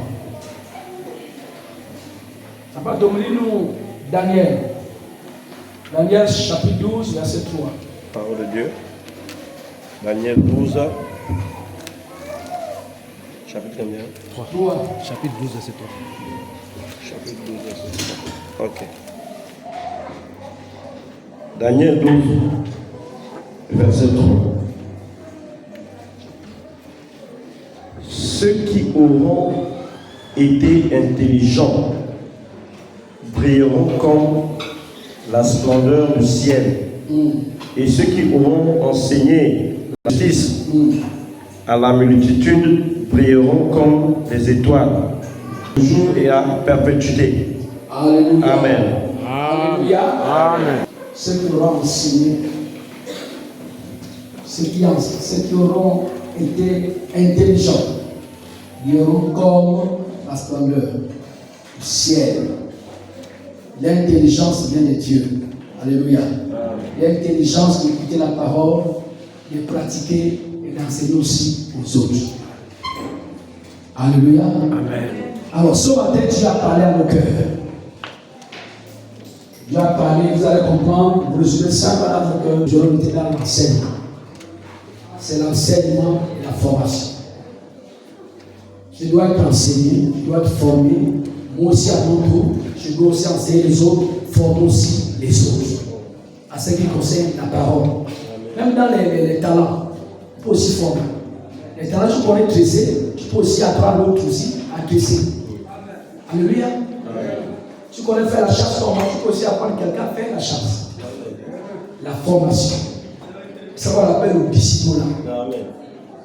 Ça va donner nous Daniel. Daniel chapitre 12, verset 3. Parole de Dieu. Daniel 12. Chapitre combien? 3. Chapitre 12, verset 3. Chapitre 12, verset 3. Ok. Daniel 12, verset 3. Ceux qui auront été intelligents brilleront comme la splendeur du ciel. Et ceux qui auront enseigné la justice à la multitude brilleront comme les étoiles, toujours et à perpétuité. Alléluia. Amen. Alléluia. Amen. Ceux qui auront enseigné, ceux qui auront été intelligents, brilleront comme la splendeur du ciel. L'intelligence vient de Dieu. Alléluia. L'intelligence d'écouter la parole, de pratiquer et d'enseigner aussi aux autres. Alléluia. Amen. Alors ce matin, Dieu a parlé à nos cœurs. Dieu a parlé, vous allez comprendre, vous résumez ça par là que je vais mettre dans l'enseignement. C'est l'enseignement et la formation. Je dois être enseigné, je dois être formé. Moi aussi, à mon tour, je dois aussi enseigner les autres, former aussi les autres. À ce qui concerne la parole. Même dans les talents, tu peux aussi former. Les talents, tu connais dresser, tu peux aussi apprendre l'autre aussi à dresser. Alléluia. Tu connais faire la chasse, tu peux aussi apprendre quelqu'un à faire la chasse. La formation. Ça va l'appeler le disciple.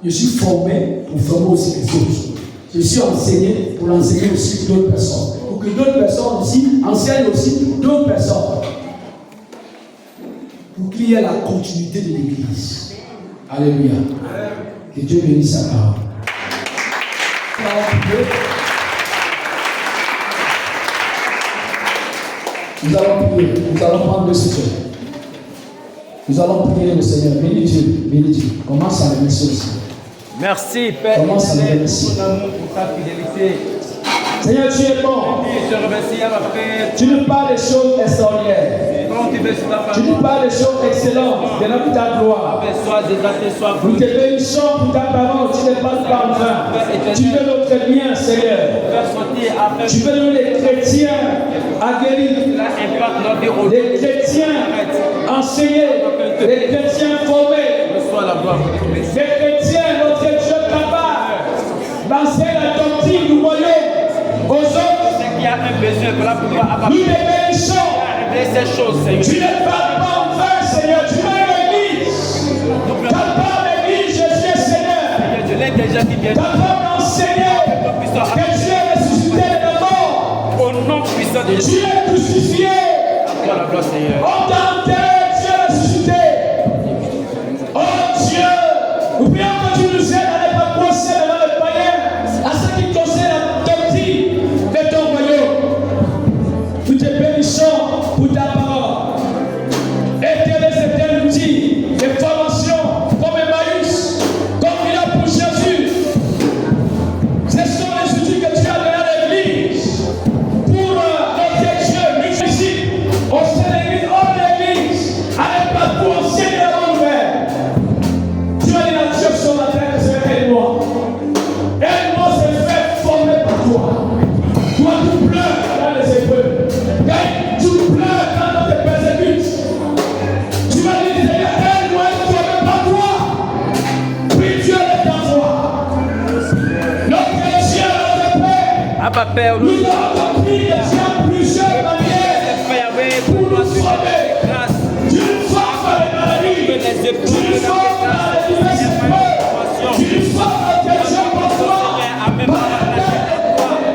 Je suis formé pour former aussi les autres. Je suis enseigné pour enseigner aussi d'autres personnes. Pour que d'autres personnes aussi enseignent aussi d'autres personnes. Pour qu'il y ait la continuité de l'Église. Alléluia. Que Dieu bénisse sa parole. Nous allons prier. Nous allons prendre le sujet. Nous allons prier le Seigneur. Bénis Dieu. Bénis Dieu. Commence à remercier le Seigneur. Merci, Père éternel, pour ton amour, pour ta fidélité. Seigneur, tu es bon. Je te remercie à ma paix. Tu nous parles des choses extraordinaires. Tu nous parles des choses excellentes de notre ta gloire. Nous te bénissons pour ta parole. Tu n'es pas par vain. Tu veux notre bien, Seigneur. Tu veux nous les chrétiens aguerris, les chrétiens enseignés, les chrétiens formés, les chrétiens, notre Dieu capable d'enseigner la doctrine du royaume aux autres. Nous les bénissons. Tu n'es pas en vain, Seigneur. Tu es l'église. Ta part l'église, Jésus, Seigneur. Ta part d'enseigner que Dieu est ressuscité de mort. Au nom puissant de Jésus. Tu es crucifié. Encore la gloire, Seigneur. On t'a enterré, Dieu est ressuscité. Oh Dieu. Nous prions que tu nous aides à ne pas coincer devant le païen, à ce qui concerne la doctrine de ton royaume. Nous te bénissons pour ta parole. Éternel, c'est un outil de formation comme Emmaüs, comme il a pour Jésus. Ce sont les outils que tu as donné à l'Église pour notre Dieu, ici, au sein de l'Église, hors de l'Église, à ne pas coincer de la nouvelle. Tu as dit la Dieu sur la terre, c'est aide-moi. Aide-moi, c'est fait former par toi. Toi, tu pleures dans les épreuves. Tu pleures quand on te persécute. Tu vas dire, Seigneur, aide-moi, former par toi. Puis Dieu est en toi. Notre Dieu, notre Père. Abba Père, Nous avons compris que tu as plusieurs manières pour nous sauver. Tu nous sauves par les maladies. Tu nous sauves par les diverses épreuves. Tu nous sauves par tes gens pour toi. Par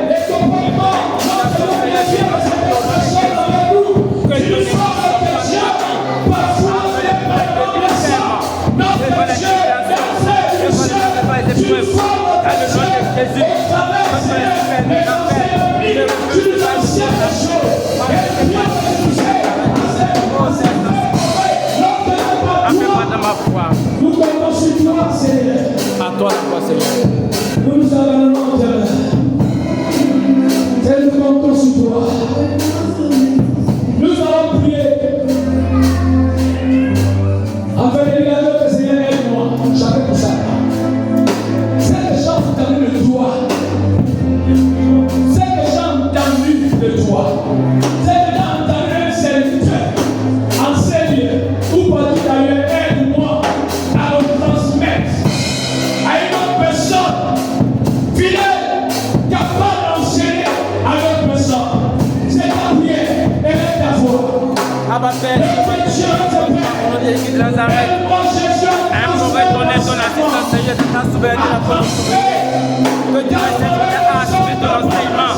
les comportements, notre Dieu, c'est avec nous. Tu nous sauves par tes gens. Parfois, c'est par notre sang. Notre Dieu, tu nous sauves par tes gens. Jésus, tu nous enseignes les choses. Et Dieu nous aide. Affaire-moi dans ma foi. Nous comptons sur toi, Seigneur. À toi la foi, Seigneur. Nous nous abandonnons, Seigneur. Seigneur, nous comptons sur toi. Nous allons prier. Afin de dire à notre Seigneur, aide-moi. Chacun pour ça. C'est que j'ai entendu de toi. C'est que j'ai entendu de toi. C'est que j'ai entendu un serviteur. Enseigne ou pas tout à l'heure, aide-moi à le transmettre à une autre personne fidèle, capable d'enseigner à une autre personne. C'est ta prière, élève ta voix. Abba Père, au nom de l'Église de Nazareth, un mauvais tonnerre, ton assistance, Seigneur, de ta souveraineté, la volonté. Que tu restes à assumer ton enseignement.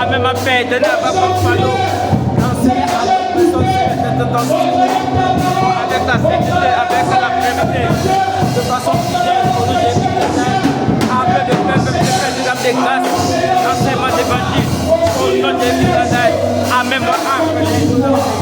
Amen, ma Père, donne à ma fardeau. L'enseigner à la personne, Seigneur, de ton avec la sainteté, avec la vérité, de façon fidèle, au nom de l'Église de Nazareth. Afin de faire des âmes de grâce, l'enseignement d'évangile, au nom de l'Église de Nazareth. Amen, ma Père.